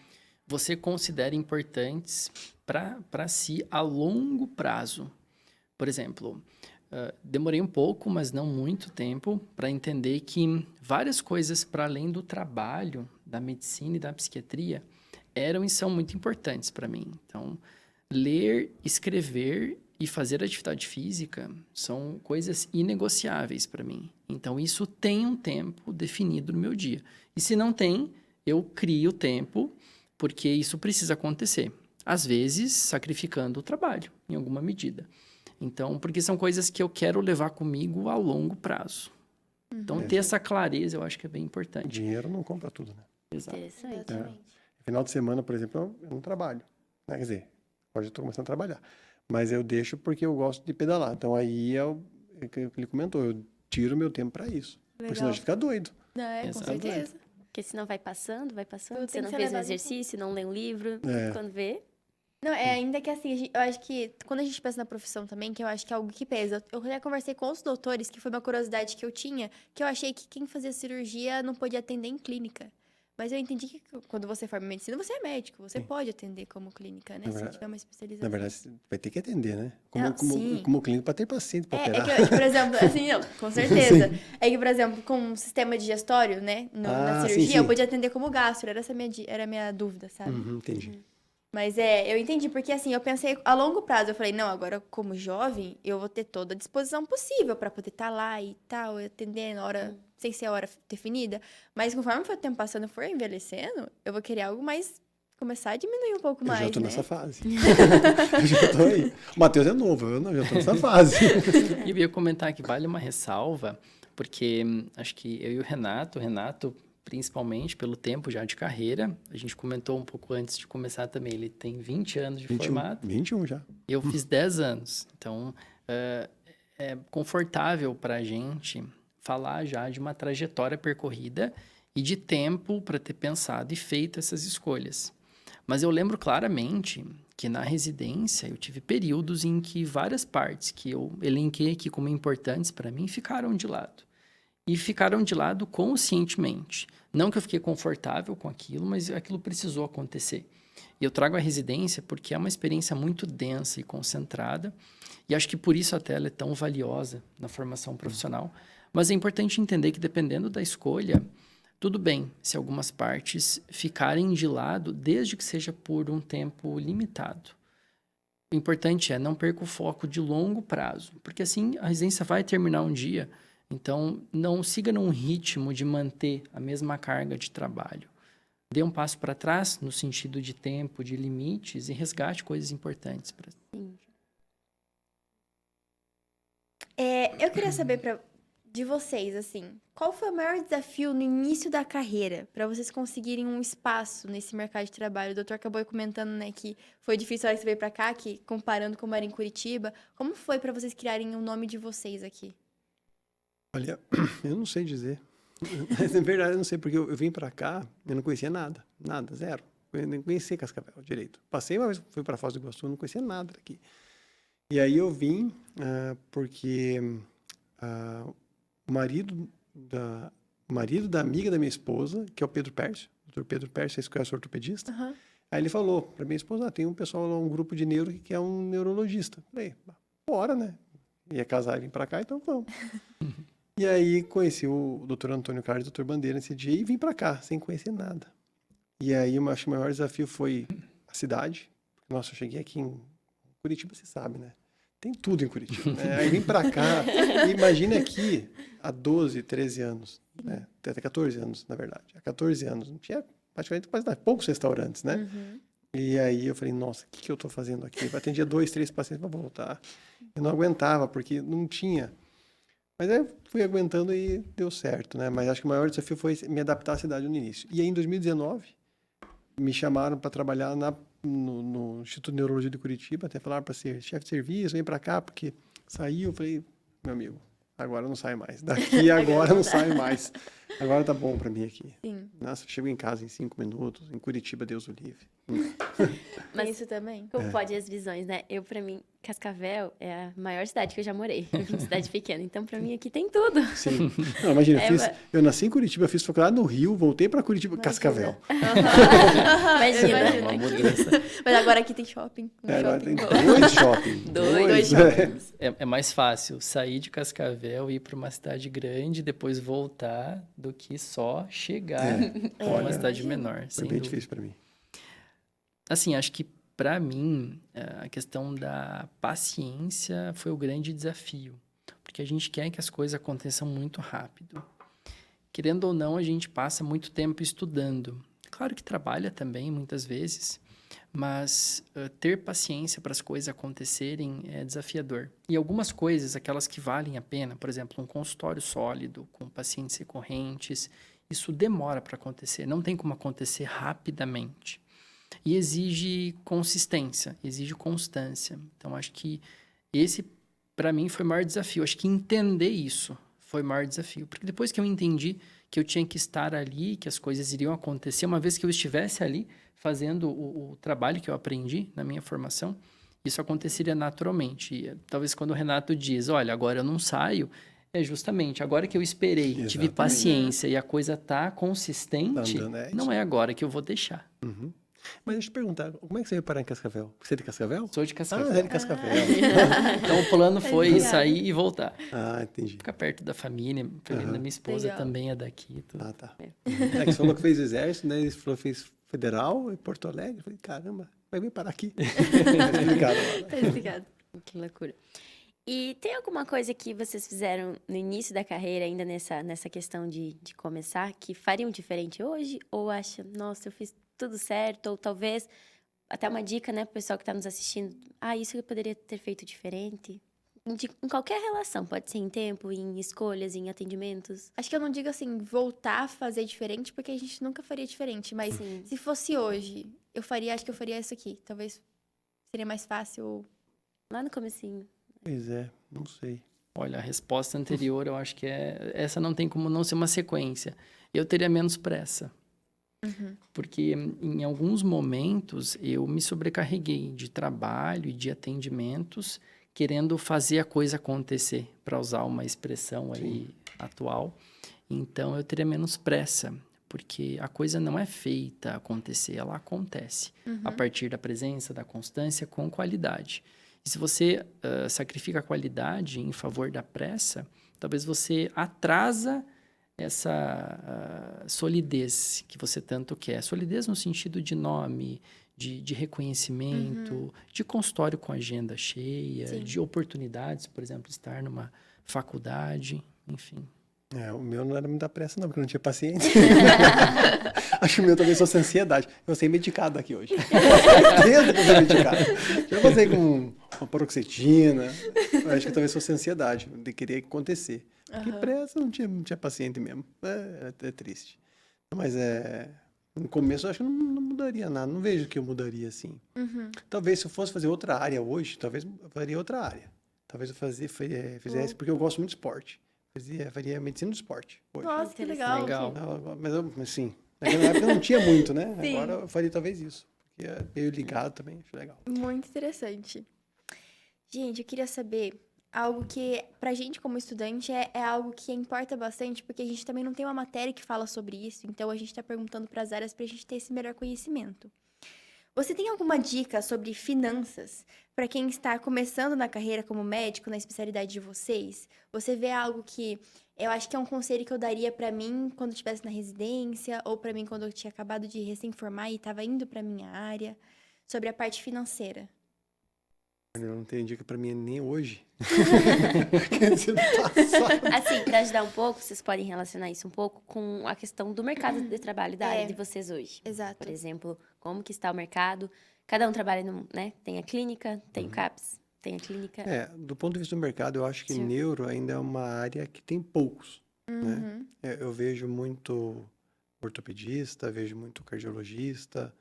você considera importantes para si a longo prazo. Por exemplo, demorei um pouco, mas não muito tempo, para entender que várias coisas para além do trabalho da medicina e da psiquiatria eram e são muito importantes para mim. Então, ler, escrever e fazer atividade física são coisas inegociáveis para mim. Então, isso tem um tempo definido no meu dia. E se não tem, eu crio tempo, porque isso precisa acontecer. Às vezes, sacrificando o trabalho, em alguma medida. Então, porque são coisas que eu quero levar comigo a longo prazo. Então, ter essa clareza eu acho que é bem importante. Dinheiro não compra tudo, né? Exato. Interessante. Final de semana, por exemplo, eu não trabalho. Quer dizer, hoje eu estou começando a trabalhar. Mas eu deixo porque eu gosto de pedalar. Então aí é o que ele comentou, eu tiro meu tempo para isso. Porque senão a gente fica doido. Com Exato. certeza. Porque senão vai passando, Tudo você tem não que ser fez um levado em exercício, não lê um livro, quando vê... Não, ainda que assim, eu acho que quando a gente pensa na profissão também, que eu acho que é algo que pesa. Eu já conversei com outros doutores, que foi uma curiosidade que eu tinha, que eu achei que quem fazia cirurgia não podia atender em clínica. Mas eu entendi que quando você forma em medicina, você é médico, você pode atender como clínica, né? Se tiver uma especialização. Na verdade, você vai ter que atender, né? Não, sim. Como clínico para ter paciente para É operar. que, por exemplo, assim, não, com certeza. É que, por exemplo, com um sistema digestório, né, na cirurgia, sim. eu podia atender como gastro, era a minha dúvida, sabe? Entendi. Mas eu entendi, porque assim, eu pensei a longo prazo, eu falei, não, agora como jovem, eu vou ter toda a disposição possível pra poder estar lá e tal, atender na hora, sem ser a hora definida. Mas conforme for o tempo passando, for envelhecendo, eu vou querer algo mais, começar a diminuir um pouco mais, Eu já tô né? nessa fase. Eu já tô aí. O Matheus é novo, eu não, já tô nessa fase. E eu ia comentar que vale uma ressalva, porque acho que eu e o Renato, principalmente pelo tempo já de carreira, a gente comentou um pouco antes de começar também, ele tem 20 anos de formato. 21 já. Eu fiz 10 anos, então é confortável para a gente falar já de uma trajetória percorrida e de tempo para ter pensado e feito essas escolhas. Mas eu lembro claramente que na residência eu tive períodos em que várias partes que eu elenquei aqui como importantes para mim ficaram de lado. E ficaram de lado conscientemente. Não que eu fiquei confortável com aquilo, mas aquilo precisou acontecer. E eu trago a residência porque é uma experiência muito densa e concentrada. E acho que por isso até ela é tão valiosa na formação profissional. Mas é importante entender que dependendo da escolha, tudo bem se algumas partes ficarem de lado, desde que seja por um tempo limitado. O importante é não perca o foco de longo prazo, porque assim a residência vai terminar um dia. Então, não siga num ritmo de manter a mesma carga de trabalho. Dê um passo para trás no sentido de tempo, de limites e resgate coisas importantes. Eu queria saber de vocês, assim, qual foi o maior desafio no início da carreira para vocês conseguirem um espaço nesse mercado de trabalho? O doutor acabou comentando, né, que foi difícil a hora que você veio para cá, que comparando como era em Curitiba. Como foi para vocês criarem o nome de vocês aqui? Olha, eu não sei dizer. Na verdade, eu não sei, porque eu vim para cá, eu não conhecia nada, zero. Eu nem conhecia Cascavel direito. Passei uma vez, fui para Foz do Iguaçu, não conhecia nada daqui. E aí eu vim porque o marido da amiga da minha esposa, que é o Pedro Pércio, o doutor Pedro Pércio, vocês conhecem o ortopedista? Uhum. Aí ele falou para minha esposa, tem um pessoal lá, um grupo de neuro que é um neurologista. Falei, bora, né? Ia casar e vir para cá, então vamos. E aí conheci o Dr. Antônio Carlos e o Dr. Bandeira nesse dia e vim para cá, sem conhecer nada. E aí eu acho que o maior desafio foi a cidade. Nossa, eu cheguei aqui em Curitiba, você sabe, né? Tem tudo em Curitiba, né? Aí vim para cá, e imagine aqui há 12, 13 anos, né? Até 14 anos, na verdade. Há 14 anos, não tinha praticamente quase nada, poucos restaurantes, né? E aí eu falei, nossa, o que eu tô fazendo aqui? Eu atendia 2, 3 pacientes para voltar. Eu não aguentava, porque não tinha. Mas aí eu fui aguentando e deu certo, né? Mas acho que o maior desafio foi me adaptar à cidade no início. E aí, em 2019, me chamaram para trabalhar no Instituto de Neurologia de Curitiba, até falaram para ser chefe de serviço, vem para cá, porque saiu. Eu falei, meu amigo, agora não sai mais. Daqui agora não sai mais. Agora tá bom para mim aqui. Sim. Nossa, eu chego em casa em 5 minutos. Em Curitiba, Deus o livre. Mas isso também. Como pode as visões, né? Eu, pra mim, Cascavel é a maior cidade que eu já morei. Cidade pequena. Então, pra mim, aqui tem tudo. Sim. Não, imagina, É, eu nasci em Curitiba, fiz faculdade no Rio, voltei para Curitiba, Cascavel. Imagina. Uma mudança. Mas agora aqui tem shopping. Agora tem Shopping. 2 shoppings. Dois shoppings. É mais fácil sair de Cascavel e ir para uma cidade grande, depois voltar, do que só chegar para uma cidade menor. Foi Sem bem dúvida. difícil para mim. Assim, acho que para mim a questão da paciência foi o grande desafio, porque a gente quer que as coisas aconteçam muito rápido. Querendo ou não, a gente passa muito tempo estudando. Claro que trabalha também, muitas vezes, mas ter paciência para as coisas acontecerem é desafiador. E algumas coisas, aquelas que valem a pena, por exemplo, um consultório sólido, com pacientes recorrentes, isso demora para acontecer, não tem como acontecer rapidamente. E exige consistência, exige constância. Então, acho que esse, para mim, foi o maior desafio. Acho que entender isso foi o maior desafio. Porque depois que eu entendi que eu tinha que estar ali, que as coisas iriam acontecer, uma vez que eu estivesse ali fazendo o trabalho que eu aprendi na minha formação, isso aconteceria naturalmente. E, talvez quando o Renato diz, olha, agora eu não saio, é justamente agora que eu esperei, tive Exatamente. paciência e a coisa tá consistente, Tá andando, é não isso. é agora que eu vou deixar. Mas deixa eu te perguntar, como é que você veio parar em Cascavel? Você é de Cascavel? Sou de Cascavel. Ah, é de Cascavel. Então, o plano foi legal. sair e voltar. Ah, entendi. Ficar perto da família. A família da minha esposa Legal. também é daqui. Tudo. Ah, tá. É que você falou que fez exército, né? Ele falou que fez federal em Porto Alegre. Eu falei, caramba, vai vir parar aqui. Tá explicado lá. Tá explicado. Que loucura. E tem alguma coisa que vocês fizeram no início da carreira, ainda nessa questão de começar, que fariam diferente hoje? Ou acha, nossa, eu fiz tudo certo? Ou talvez, até uma dica, né, pro pessoal que tá nos assistindo. Ah, isso eu poderia ter feito diferente? Em qualquer relação, pode ser em tempo, em escolhas, em atendimentos. Acho que eu não digo assim, voltar a fazer diferente, porque a gente nunca faria diferente. Mas Sim. se fosse hoje, acho que eu faria isso aqui. Talvez seria mais fácil. Lá no comecinho. Pois é, não sei. Olha, a resposta anterior, eu acho que essa não tem como não ser uma sequência. Eu teria menos pressa. Porque em alguns momentos eu me sobrecarreguei de trabalho e de atendimentos, querendo fazer a coisa acontecer, para usar uma expressão aí atual. Então eu teria menos pressa, porque a coisa não é feita acontecer, ela acontece a partir da presença, da constância, com qualidade. E se você sacrifica a qualidade em favor da pressa, talvez você atrasa essa solidez que você tanto quer. Solidez no sentido de nome, de reconhecimento, de consultório com agenda cheia, Sim. de oportunidades, por exemplo, estar numa faculdade, enfim. É, o meu não era muita pressa, não, porque eu não tinha paciência. Acho que o meu talvez fosse ansiedade. Eu sei medicado aqui hoje. Certeza que eu sei medicado. Já passei com uma paroxetina. Eu acho que talvez fosse ansiedade, de querer acontecer. Porque pressa não tinha paciente mesmo. É triste. Mas no começo eu acho que não mudaria nada. Não vejo que eu mudaria assim. Talvez se eu fosse fazer outra área hoje, talvez eu faria outra área. Talvez eu fizesse, porque eu gosto muito de esporte. Faria medicina do esporte hoje. Nossa, que Interessante. legal. Legal. Mas sim, naquela época não tinha muito, né? Sim. Agora eu faria talvez isso. Porque é meio ligado também, acho legal. Muito interessante. Gente, eu queria saber algo que, pra gente como estudante, é algo que importa bastante, porque a gente também não tem uma matéria que fala sobre isso, então a gente tá perguntando pras áreas pra gente ter esse melhor conhecimento. Você tem alguma dica sobre finanças para quem está começando na carreira como médico, na especialidade de vocês? Você vê algo que eu acho que é um conselho que eu daria para mim quando eu estivesse na residência, ou para mim quando eu tinha acabado de recém-formar e estava indo para minha área, sobre a parte financeira? Eu não tenho dica para mim nem hoje. Quer dizer, no passado. Assim, para ajudar um pouco, vocês podem relacionar isso um pouco com a questão do mercado de trabalho da área de vocês hoje. Exato. Por exemplo, como que está o mercado? Cada um trabalha, né? Tem a clínica, tem o CAPS, tem a clínica. Do ponto de vista do mercado, eu acho que Sim. neuro ainda é uma área que tem poucos, né? Uhum. Eu vejo muito ortopedista, vejo muito cardiologista,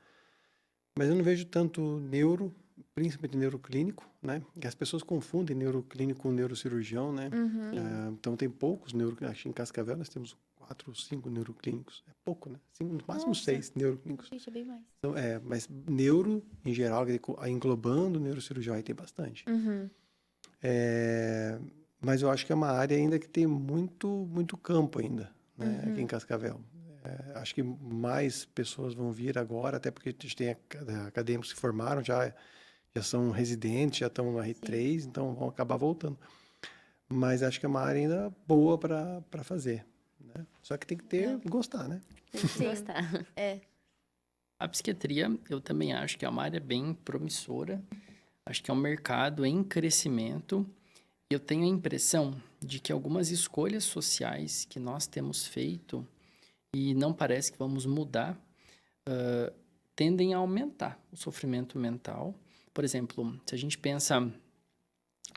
mas eu não vejo tanto neuro, principalmente neuroclínico, né? Que as pessoas confundem neuroclínico com neurocirurgião, né? Então tem poucos acho que em Cascavel nós temos 4 ou 5 neuroclínicos. É pouco, né? No máximo Nossa. 6 neuroclínicos. Gente, é bem mais. Então, mas neuro, em geral, englobando neurocirurgião, aí tem bastante. Uhum. Mas eu acho que é uma área ainda que tem muito campo ainda, né? Aqui em Cascavel. Acho que mais pessoas vão vir agora, até porque a gente tem acadêmicos que se formaram, já são residentes, já estão no R3, então vão acabar voltando. Mas acho que é uma área ainda boa para fazer, né? Só que tem que gostar, né? Tem que gostar. A psiquiatria, eu também acho que é uma área bem promissora. Acho que é um mercado em crescimento. Eu tenho a impressão de que algumas escolhas sociais que nós temos feito e não parece que vamos mudar, tendem a aumentar o sofrimento mental. Por exemplo, se a gente pensa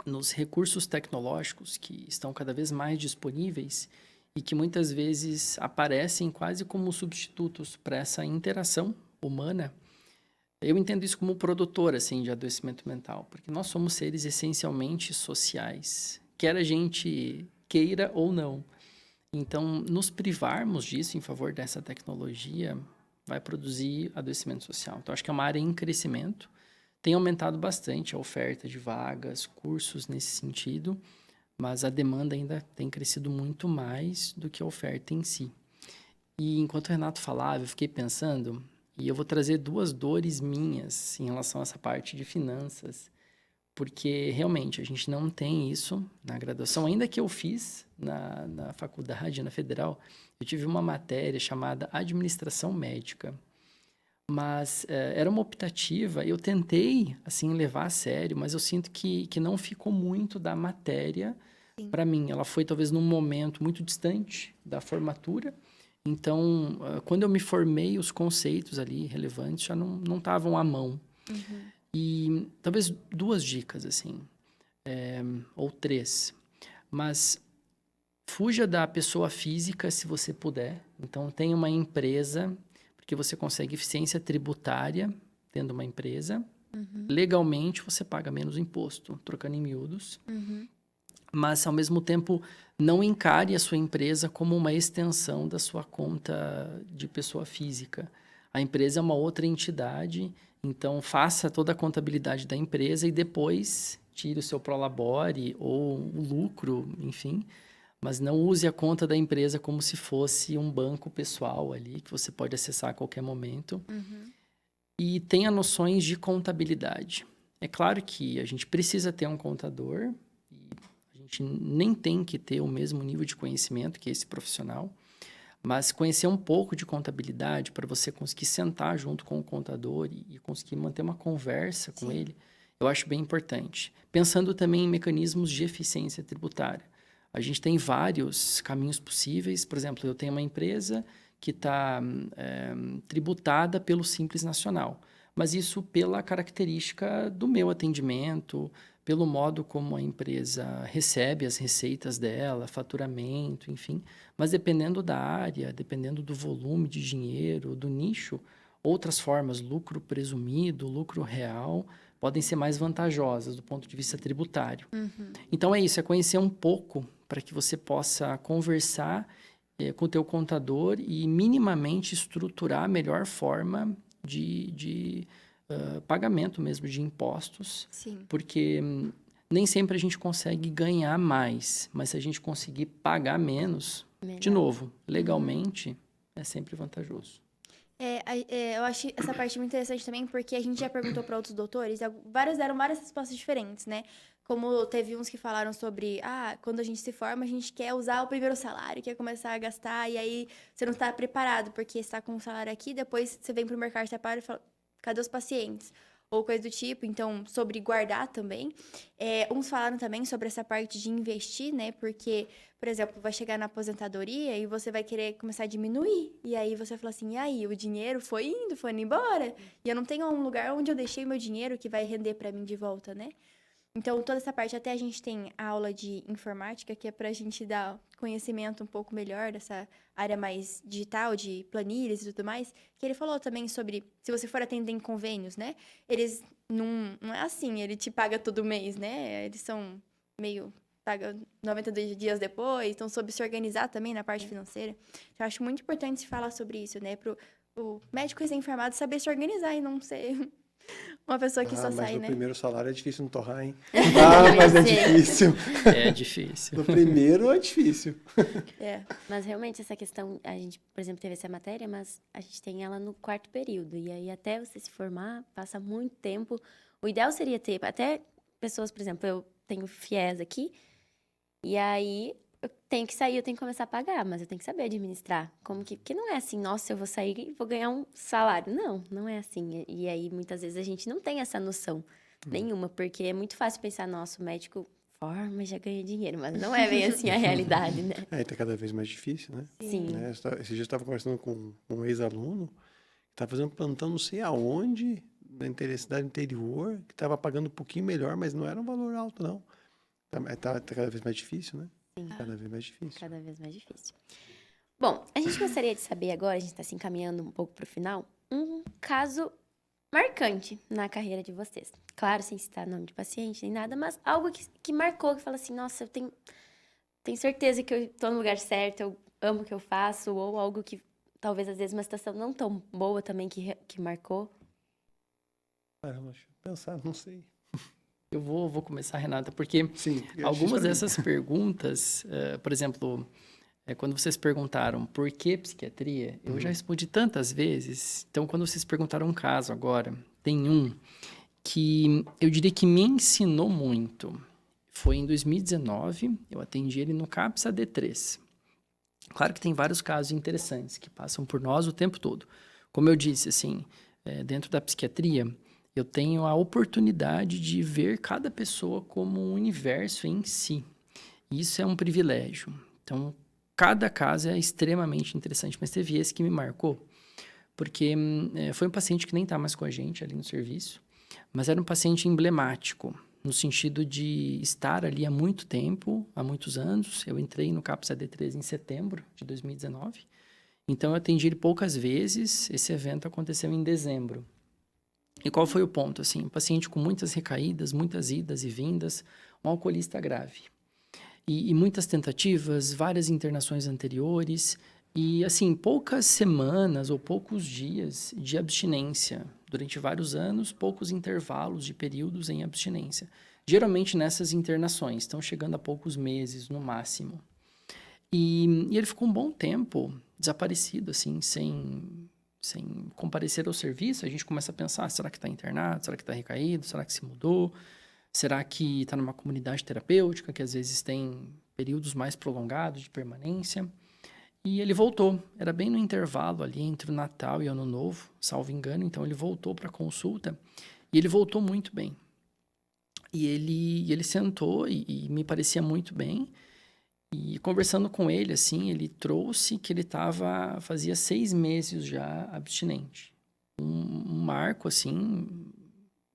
nos recursos tecnológicos que estão cada vez mais disponíveis e que muitas vezes aparecem quase como substitutos para essa interação humana, eu entendo isso como produtor, assim, de adoecimento mental, porque nós somos seres essencialmente sociais, quer a gente queira ou não. Então, nos privarmos disso em favor dessa tecnologia vai produzir adoecimento social. Então, acho que é uma área em crescimento. Tem aumentado bastante a oferta de vagas, cursos nesse sentido, mas a demanda ainda tem crescido muito mais do que a oferta em si. E enquanto o Renato falava, eu fiquei pensando, e eu vou trazer 2 dores minhas em relação a essa parte de finanças, porque realmente a gente não tem isso na graduação. Ainda que eu fiz na faculdade, na federal, eu tive uma matéria chamada Administração Médica. Mas era uma optativa, eu tentei, assim, levar a sério, mas eu sinto que não ficou muito da matéria para mim. Ela foi, talvez, num momento muito distante da formatura. Então, quando eu me formei, os conceitos ali relevantes já não estavam à mão. E talvez 2 dicas, assim, ou 3. Mas fuja da pessoa física se você puder. Então, tenha uma empresa, porque você consegue eficiência tributária tendo uma empresa. Legalmente, você paga menos imposto, trocando em miúdos. Mas, ao mesmo tempo, não encare a sua empresa como uma extensão da sua conta de pessoa física. A empresa é uma outra entidade, então faça toda a contabilidade da empresa e depois tire o seu prolabore ou o lucro, enfim. Mas não use a conta da empresa como se fosse um banco pessoal ali, que você pode acessar a qualquer momento. E tenha noções de contabilidade. É claro que a gente precisa ter um contador, e a gente nem tem que ter o mesmo nível de conhecimento que esse profissional, mas conhecer um pouco de contabilidade para você conseguir sentar junto com o contador e conseguir manter uma conversa com ele, eu acho bem importante. Pensando também em mecanismos de eficiência tributária. A gente tem vários caminhos possíveis. Por exemplo, eu tenho uma empresa que está tributada pelo Simples Nacional, mas isso pela característica do meu atendimento, pelo modo como a empresa recebe as receitas dela, faturamento, enfim. Mas dependendo da área, dependendo do volume de dinheiro, do nicho, outras formas, lucro presumido, lucro real, podem ser mais vantajosas do ponto de vista tributário. Então é isso, é conhecer um pouco para que você possa conversar com o teu contador e minimamente estruturar a melhor forma de pagamento mesmo de impostos. Sim. Porque nem sempre a gente consegue ganhar mais, mas se a gente conseguir pagar menos, de novo, legalmente, é sempre vantajoso. Eu acho essa parte muito interessante também, porque a gente já perguntou para outros doutores, vários deram várias respostas diferentes, né? Como teve uns que falaram sobre, quando a gente se forma, a gente quer usar o primeiro salário, quer começar a gastar, e aí você não está preparado, porque você está com um salário aqui, depois você vem para o mercado de trabalho e fala, cadê os pacientes? Ou coisa do tipo, então, sobre guardar também. Uns falaram também sobre essa parte de investir, né? Porque, por exemplo, vai chegar na aposentadoria e você vai querer começar a diminuir. E aí você fala assim, e aí, o dinheiro foi indo embora. E eu não tenho um lugar onde eu deixei meu dinheiro que vai render para mim de volta, né? Então, toda essa parte, até a gente tem a aula de informática, que é pra gente dar conhecimento um pouco melhor dessa área mais digital, de planilhas e tudo mais, que ele falou também sobre, se você for atender em convênios, né? Eles não é assim, ele te paga todo mês, né? Eles são meio, paga 92 dias depois, então soube se organizar também na parte financeira. Então, eu acho muito importante se falar sobre isso, né? Pro o médico recém-formado saber se organizar e não ser uma pessoa que só Mas sai, no né? primeiro salário é difícil não torrar, hein? Eu Mas é sei. difícil. É difícil. No primeiro é difícil. É. Mas realmente essa questão, a gente, por exemplo, teve essa matéria, mas a gente tem ela no 4º período. E aí até você se formar, passa muito tempo. O ideal seria ter até pessoas, por exemplo, eu tenho FIES aqui, e aí eu tenho que sair, eu tenho que começar a pagar, mas eu tenho que saber administrar. Como que, porque não é assim, nossa, eu vou sair e vou ganhar um salário. Não é assim. E aí muitas vezes a gente não tem essa noção nenhuma, porque é muito fácil pensar, nossa, o médico forma e já ganha dinheiro, mas não é bem assim a realidade, né? Tá cada vez mais difícil, né? Sim. Né? Esse dia eu estava conversando com um ex-aluno que estava fazendo plantão não sei aonde, na cidade interior, que estava pagando um pouquinho melhor, mas não era um valor alto, não. Tá cada vez mais difícil, né? Sim. Cada vez mais difícil. Cada vez mais difícil. Bom, a gente gostaria de saber agora, a gente está se encaminhando um pouco para o final, um caso marcante na carreira de vocês. Claro, sem citar nome de paciente nem nada, mas algo que marcou, que fala assim, nossa, eu tenho certeza que eu estou no lugar certo, eu amo o que eu faço, ou algo que talvez às vezes uma situação não tão boa também que marcou. Caramba, deixa eu pensar, não sei. Eu vou começar, Renata, porque Sim, algumas dessas perguntas, por exemplo, quando vocês perguntaram por que psiquiatria, eu já respondi tantas vezes. Então, quando vocês perguntaram um caso agora, tem um que eu diria que me ensinou muito. Foi em 2019, eu atendi ele no CAPS AD3. Claro que tem vários casos interessantes que passam por nós o tempo todo. Como eu disse, assim, dentro da psiquiatria, eu tenho a oportunidade de ver cada pessoa como um universo em si. Isso é um privilégio. Então, cada caso é extremamente interessante, mas teve esse que me marcou, porque foi um paciente que nem está mais com a gente ali no serviço, mas era um paciente emblemático, no sentido de estar ali há muito tempo, há muitos anos. Eu entrei no CAPS AD3 em setembro de 2019, então eu atendi ele poucas vezes. Esse evento aconteceu em dezembro. E qual foi o ponto? Assim, um paciente com muitas recaídas, muitas idas e vindas, um alcoolista grave. E muitas tentativas, várias internações anteriores, e assim, poucas semanas ou poucos dias de abstinência. Durante vários anos, poucos intervalos de períodos em abstinência. Geralmente nessas internações, estão chegando a poucos meses no máximo. E ele ficou um bom tempo desaparecido, assim, sem comparecer ao serviço. A gente começa a pensar, será que está internado? Será que está recaído? Será que se mudou? Será que está numa comunidade terapêutica, que às vezes tem períodos mais prolongados de permanência? E ele voltou. Era bem no intervalo ali entre o Natal e o Ano Novo, salvo engano. Então, ele voltou para a consulta e ele voltou muito bem. E ele sentou e me parecia muito bem. E conversando com ele, assim, ele trouxe que ele fazia 6 meses já abstinente. Um marco, assim,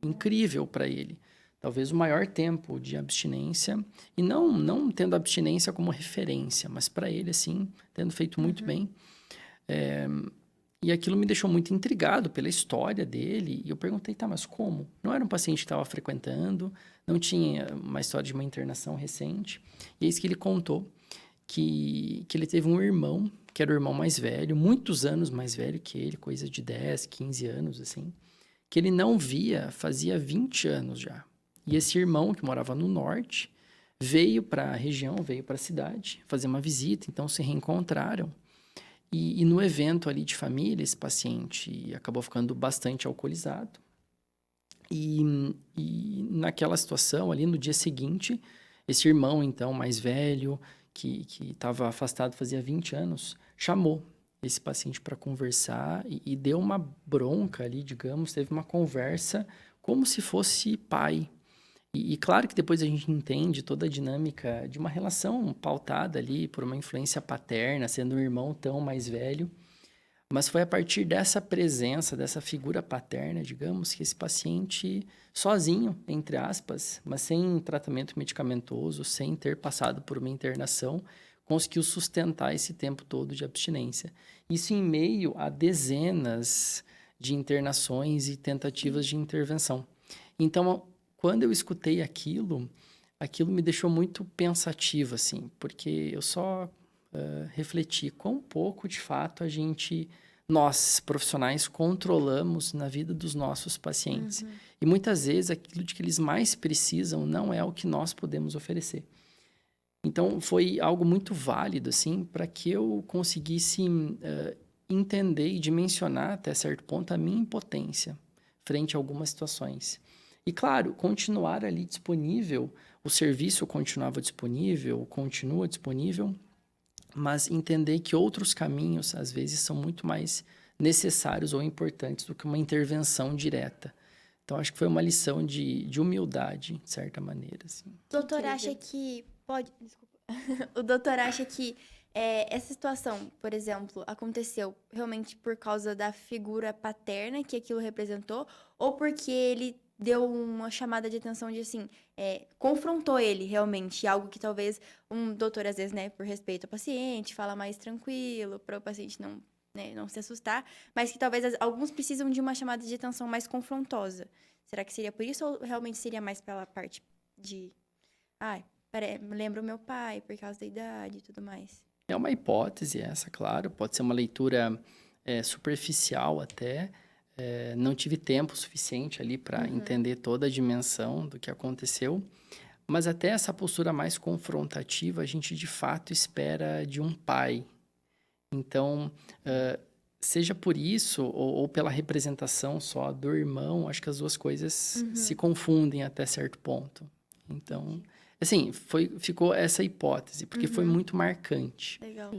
incrível para ele. Talvez o maior tempo de abstinência, e não tendo abstinência como referência, mas para ele, assim, tendo feito muito bem. E aquilo me deixou muito intrigado pela história dele, e eu perguntei, tá, mas como? Não era um paciente que estava frequentando, não tinha uma história de uma internação recente, e eis que ele contou que ele teve um irmão, que era o irmão mais velho, muitos anos mais velho que ele, coisa de 10, 15 anos, assim, que ele não via fazia 20 anos já. E esse irmão, que morava no norte, veio para a região, veio para a cidade fazer uma visita, então se reencontraram. E no evento ali de família, esse paciente acabou ficando bastante alcoolizado. E naquela situação ali, no dia seguinte, esse irmão, então, mais velho, que estava afastado fazia 20 anos, chamou esse paciente para conversar e deu uma bronca ali, digamos, teve uma conversa como se fosse pai. E claro que depois a gente entende toda a dinâmica de uma relação pautada ali por uma influência paterna, sendo um irmão tão mais velho. Mas foi a partir dessa presença, dessa figura paterna, digamos, que esse paciente, sozinho, entre aspas, mas sem tratamento medicamentoso, sem ter passado por uma internação, conseguiu sustentar esse tempo todo de abstinência. Isso em meio a dezenas de internações e tentativas de intervenção. Então, quando eu escutei aquilo me deixou muito pensativo, assim, porque eu só refleti quão pouco, de fato, nós, profissionais, controlamos na vida dos nossos pacientes. E muitas vezes aquilo de que eles mais precisam não é o que nós podemos oferecer. Então, foi algo muito válido, assim, para que eu conseguisse entender e dimensionar, até certo ponto, a minha impotência frente a algumas situações. E, claro, continuar ali disponível, o serviço continuava disponível, continua disponível, mas entender que outros caminhos, às vezes, são muito mais necessários ou importantes do que uma intervenção direta. Então, acho que foi uma lição de humildade, de certa maneira. Assim. O doutor acha que... Desculpa. O doutor acha que essa situação, por exemplo, aconteceu realmente por causa da figura paterna que aquilo representou, ou porque ele deu uma chamada de atenção de, assim, confrontou ele realmente, algo que talvez um doutor, às vezes, né, por respeito ao paciente, fala mais tranquilo, para o paciente não, né, não se assustar, mas que talvez alguns precisam de uma chamada de atenção mais confrontosa. Será que seria por isso ou realmente seria mais pela parte de... lembra o meu pai, por causa da idade e tudo mais? É uma hipótese essa, claro. Pode ser uma leitura superficial até. Não tive tempo suficiente ali para entender toda a dimensão do que aconteceu. Mas até essa postura mais confrontativa, a gente de fato espera de um pai. Então, seja por isso ou pela representação só do irmão, acho que as duas coisas se confundem até certo ponto. Então... Assim, ficou essa hipótese, porque foi muito marcante. Legal.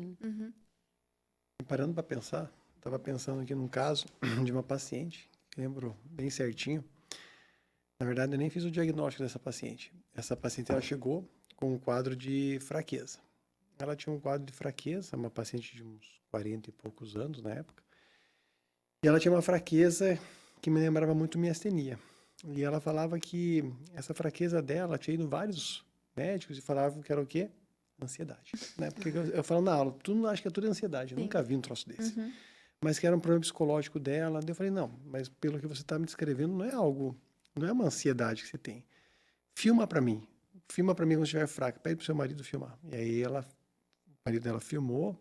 Parando para pensar, estava pensando aqui num caso de uma paciente, lembro bem certinho. Na verdade, eu nem fiz o diagnóstico dessa paciente. Essa paciente, ela chegou com um quadro de fraqueza. Ela tinha um quadro de fraqueza, uma paciente de uns 40 e poucos anos na época. E ela tinha uma fraqueza que me lembrava muito miastenia. E ela falava que essa fraqueza dela tinha ido vários médicos e falavam que era o quê? Ansiedade. Né? Porque eu falo na aula, tu não acha que é tudo ansiedade, eu nunca vi um troço desse. Mas que era um problema psicológico dela. Daí eu falei, não, mas pelo que você está me descrevendo, não é uma ansiedade que você tem. Filma para mim quando estiver fraca, pede pro seu marido filmar. E aí o marido dela filmou,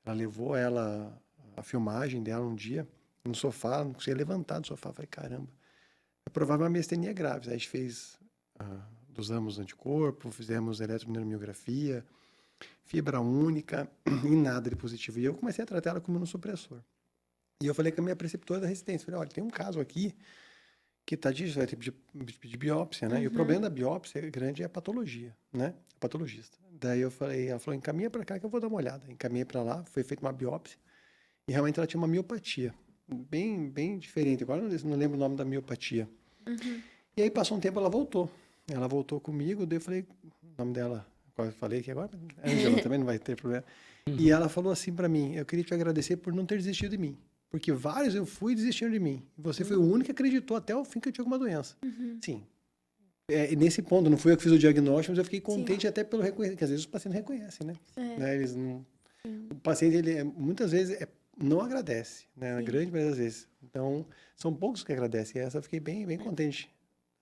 ela levou a filmagem dela um dia, no sofá, não conseguia levantar do sofá. Eu falei, caramba, é provável uma miastenia grave. Aí a gente fez... Usamos anticorpo, fizemos eletromiografia, fibra única e nada de positivo. E eu comecei a tratar ela como imunossupressor. E eu falei com a minha preceptora da residência, falei, olha, tem um caso aqui que está difícil, vai ter que pedir biópsia, né? E o problema da biópsia grande é a patologia, né? O patologista. Daí ela falou, encaminha para cá que eu vou dar uma olhada. Encaminhei para lá, foi feita uma biópsia e realmente ela tinha uma miopatia, bem, bem diferente. Agora eu não lembro o nome da miopatia. E aí passou um tempo, ela voltou. Ela voltou comigo, daí eu falei, o nome dela, qual eu falei aqui agora, Ângela, também não vai ter problema. E ela falou assim para mim, eu queria te agradecer por não ter desistido de mim, porque vários eu fui desistindo de mim. Você foi o único que acreditou até o fim que eu tinha alguma doença. Sim. Nesse ponto, não fui eu que fiz o diagnóstico, mas eu fiquei contente até pelo reconhecimento, porque às vezes os pacientes reconhecem, né? Eles não... O paciente, ele muitas vezes não agradece, né? A grande maioria das vezes. Então, são poucos que agradecem. E essa eu fiquei bem, bem contente.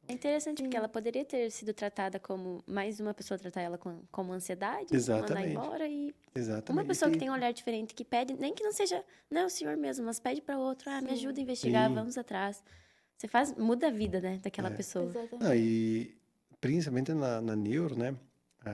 É interessante, porque ela poderia ter sido tratada como... Mais uma pessoa tratar ela como ansiedade. Exatamente. Mandar embora e... Exatamente. Uma pessoa que tem um olhar diferente, que pede... Nem que não seja o senhor mesmo, mas pede para outro. Me ajuda a investigar, vamos atrás. Você muda a vida, né, daquela pessoa. Exatamente. E principalmente na neuro, né?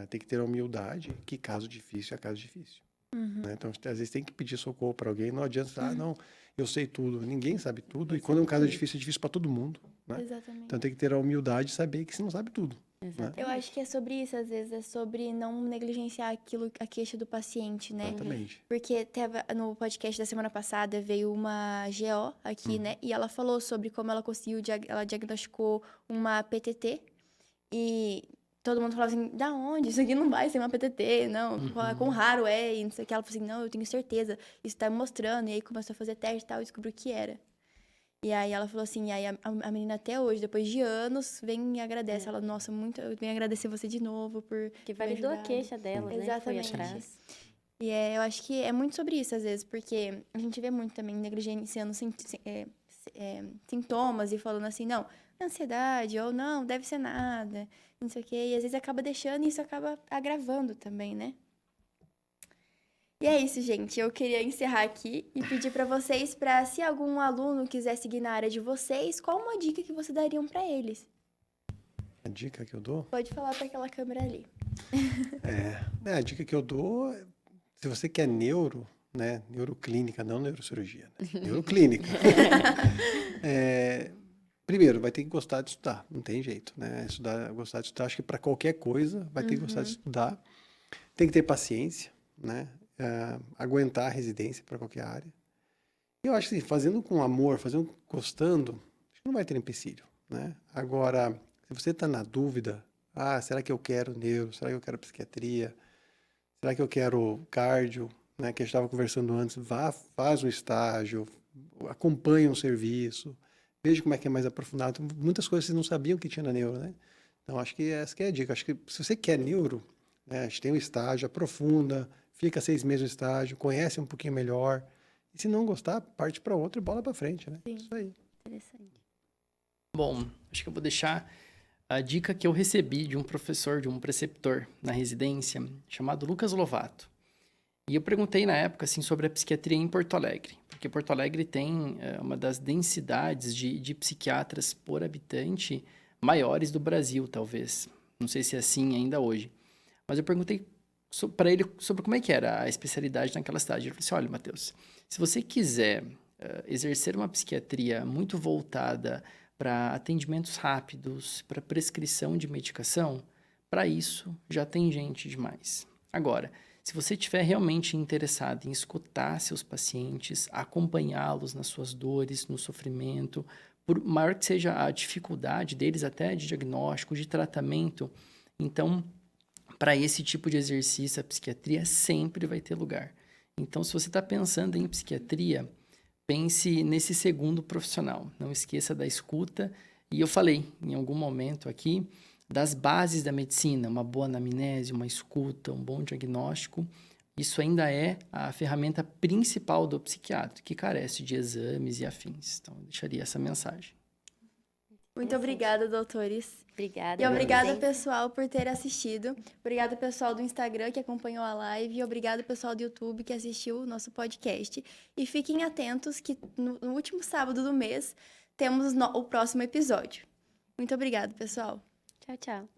Tem que ter a humildade que caso difícil é caso difícil. né? Então, às vezes tem que pedir socorro para alguém, não adianta, não, eu sei tudo. Ninguém sabe tudo, e quando um caso é difícil para todo mundo, né? Exatamente. Então tem que ter a humildade de saber que você não sabe tudo. Exatamente. Eu acho que é sobre isso, às vezes, é sobre não negligenciar a queixa do paciente, né? Exatamente. Porque teve, no podcast da semana passada veio uma GO aqui, né? E ela falou sobre como ela conseguiu, ela diagnosticou uma PTT. E todo mundo falava assim, da onde? Isso aqui não vai ser uma PTT, não. Quão raro é? E não sei o que. Ela falou assim, não, eu tenho certeza. Isso tá me mostrando. E aí começou a fazer teste e tal, e descobriu o que era. E aí ela falou assim, e aí a menina até hoje, depois de anos, vem e agradece. Ela, nossa, muito, eu venho agradecer você de novo por Que me validou a ajudar. queixa dela, né? Exatamente. Foi atrás. E eu acho que é muito sobre isso, às vezes, porque a gente vê muito também negligenciando sintomas e falando assim, não, é ansiedade, ou não, deve ser nada, não sei o quê. E às vezes acaba deixando e isso acaba agravando também, né? E é isso, gente. Eu queria encerrar aqui e pedir pra vocês, se algum aluno quiser seguir na área de vocês, qual uma dica que vocês dariam pra eles? A dica que eu dou? Pode falar pra aquela câmera ali. A dica que eu dou, se você quer né, neuroclínica, não neurocirurgia, né? Neuroclínica. Primeiro, vai ter que gostar de estudar, não tem jeito, né? Gostar de estudar, acho que para qualquer coisa vai ter que gostar de estudar. Tem que ter paciência, né? Aguentar a residência para qualquer área. E eu acho que assim, fazendo com amor, fazendo gostando, acho que não vai ter empecilho, né? Agora, se você está na dúvida, será que eu quero neuro? Será que eu quero psiquiatria? Será que eu quero cardio? Né? Que a gente estava conversando antes, faz um estágio, acompanha um serviço, veja como é que é mais aprofundado. Muitas coisas vocês não sabiam que tinha na neuro, né? Então, acho que essa que é a dica. Acho que se você quer neuro, né, a gente tem um estágio, aprofunda, fica 6 meses no estágio, conhece um pouquinho melhor. E se não gostar, parte para outra e bola para frente, né? Sim. Isso aí. Interessante. Bom, acho que eu vou deixar a dica que eu recebi de um professor, de um preceptor na residência, chamado Lucas Lovato. E eu perguntei na época assim, sobre a psiquiatria em Porto Alegre, porque Porto Alegre tem uma das densidades de psiquiatras por habitante maiores do Brasil, talvez. Não sei se é assim ainda hoje. Mas eu perguntei para ele sobre como é que era a especialidade naquela cidade. Ele falou assim, olha, Matheus, se você quiser exercer uma psiquiatria muito voltada para atendimentos rápidos, para prescrição de medicação, para isso já tem gente demais. Agora, se você estiver realmente interessado em escutar seus pacientes, acompanhá-los nas suas dores, no sofrimento, por maior que seja a dificuldade deles até de diagnóstico, de tratamento, então, para esse tipo de exercício, a psiquiatria sempre vai ter lugar. Então, se você está pensando em psiquiatria, pense nesse segundo profissional. Não esqueça da escuta. E eu falei em algum momento aqui das bases da medicina, uma boa anamnese, uma escuta, um bom diagnóstico. Isso ainda é a ferramenta principal do psiquiatra, que carece de exames e afins. Então, eu deixaria essa mensagem. Muito obrigada, doutores. Obrigada. E obrigada, presença. pessoal, por ter assistido. Obrigada, pessoal do Instagram que acompanhou a live. E obrigada, pessoal do YouTube que assistiu o nosso podcast. E fiquem atentos que no último sábado do mês temos o próximo episódio. Muito obrigada, pessoal. Tchau, tchau.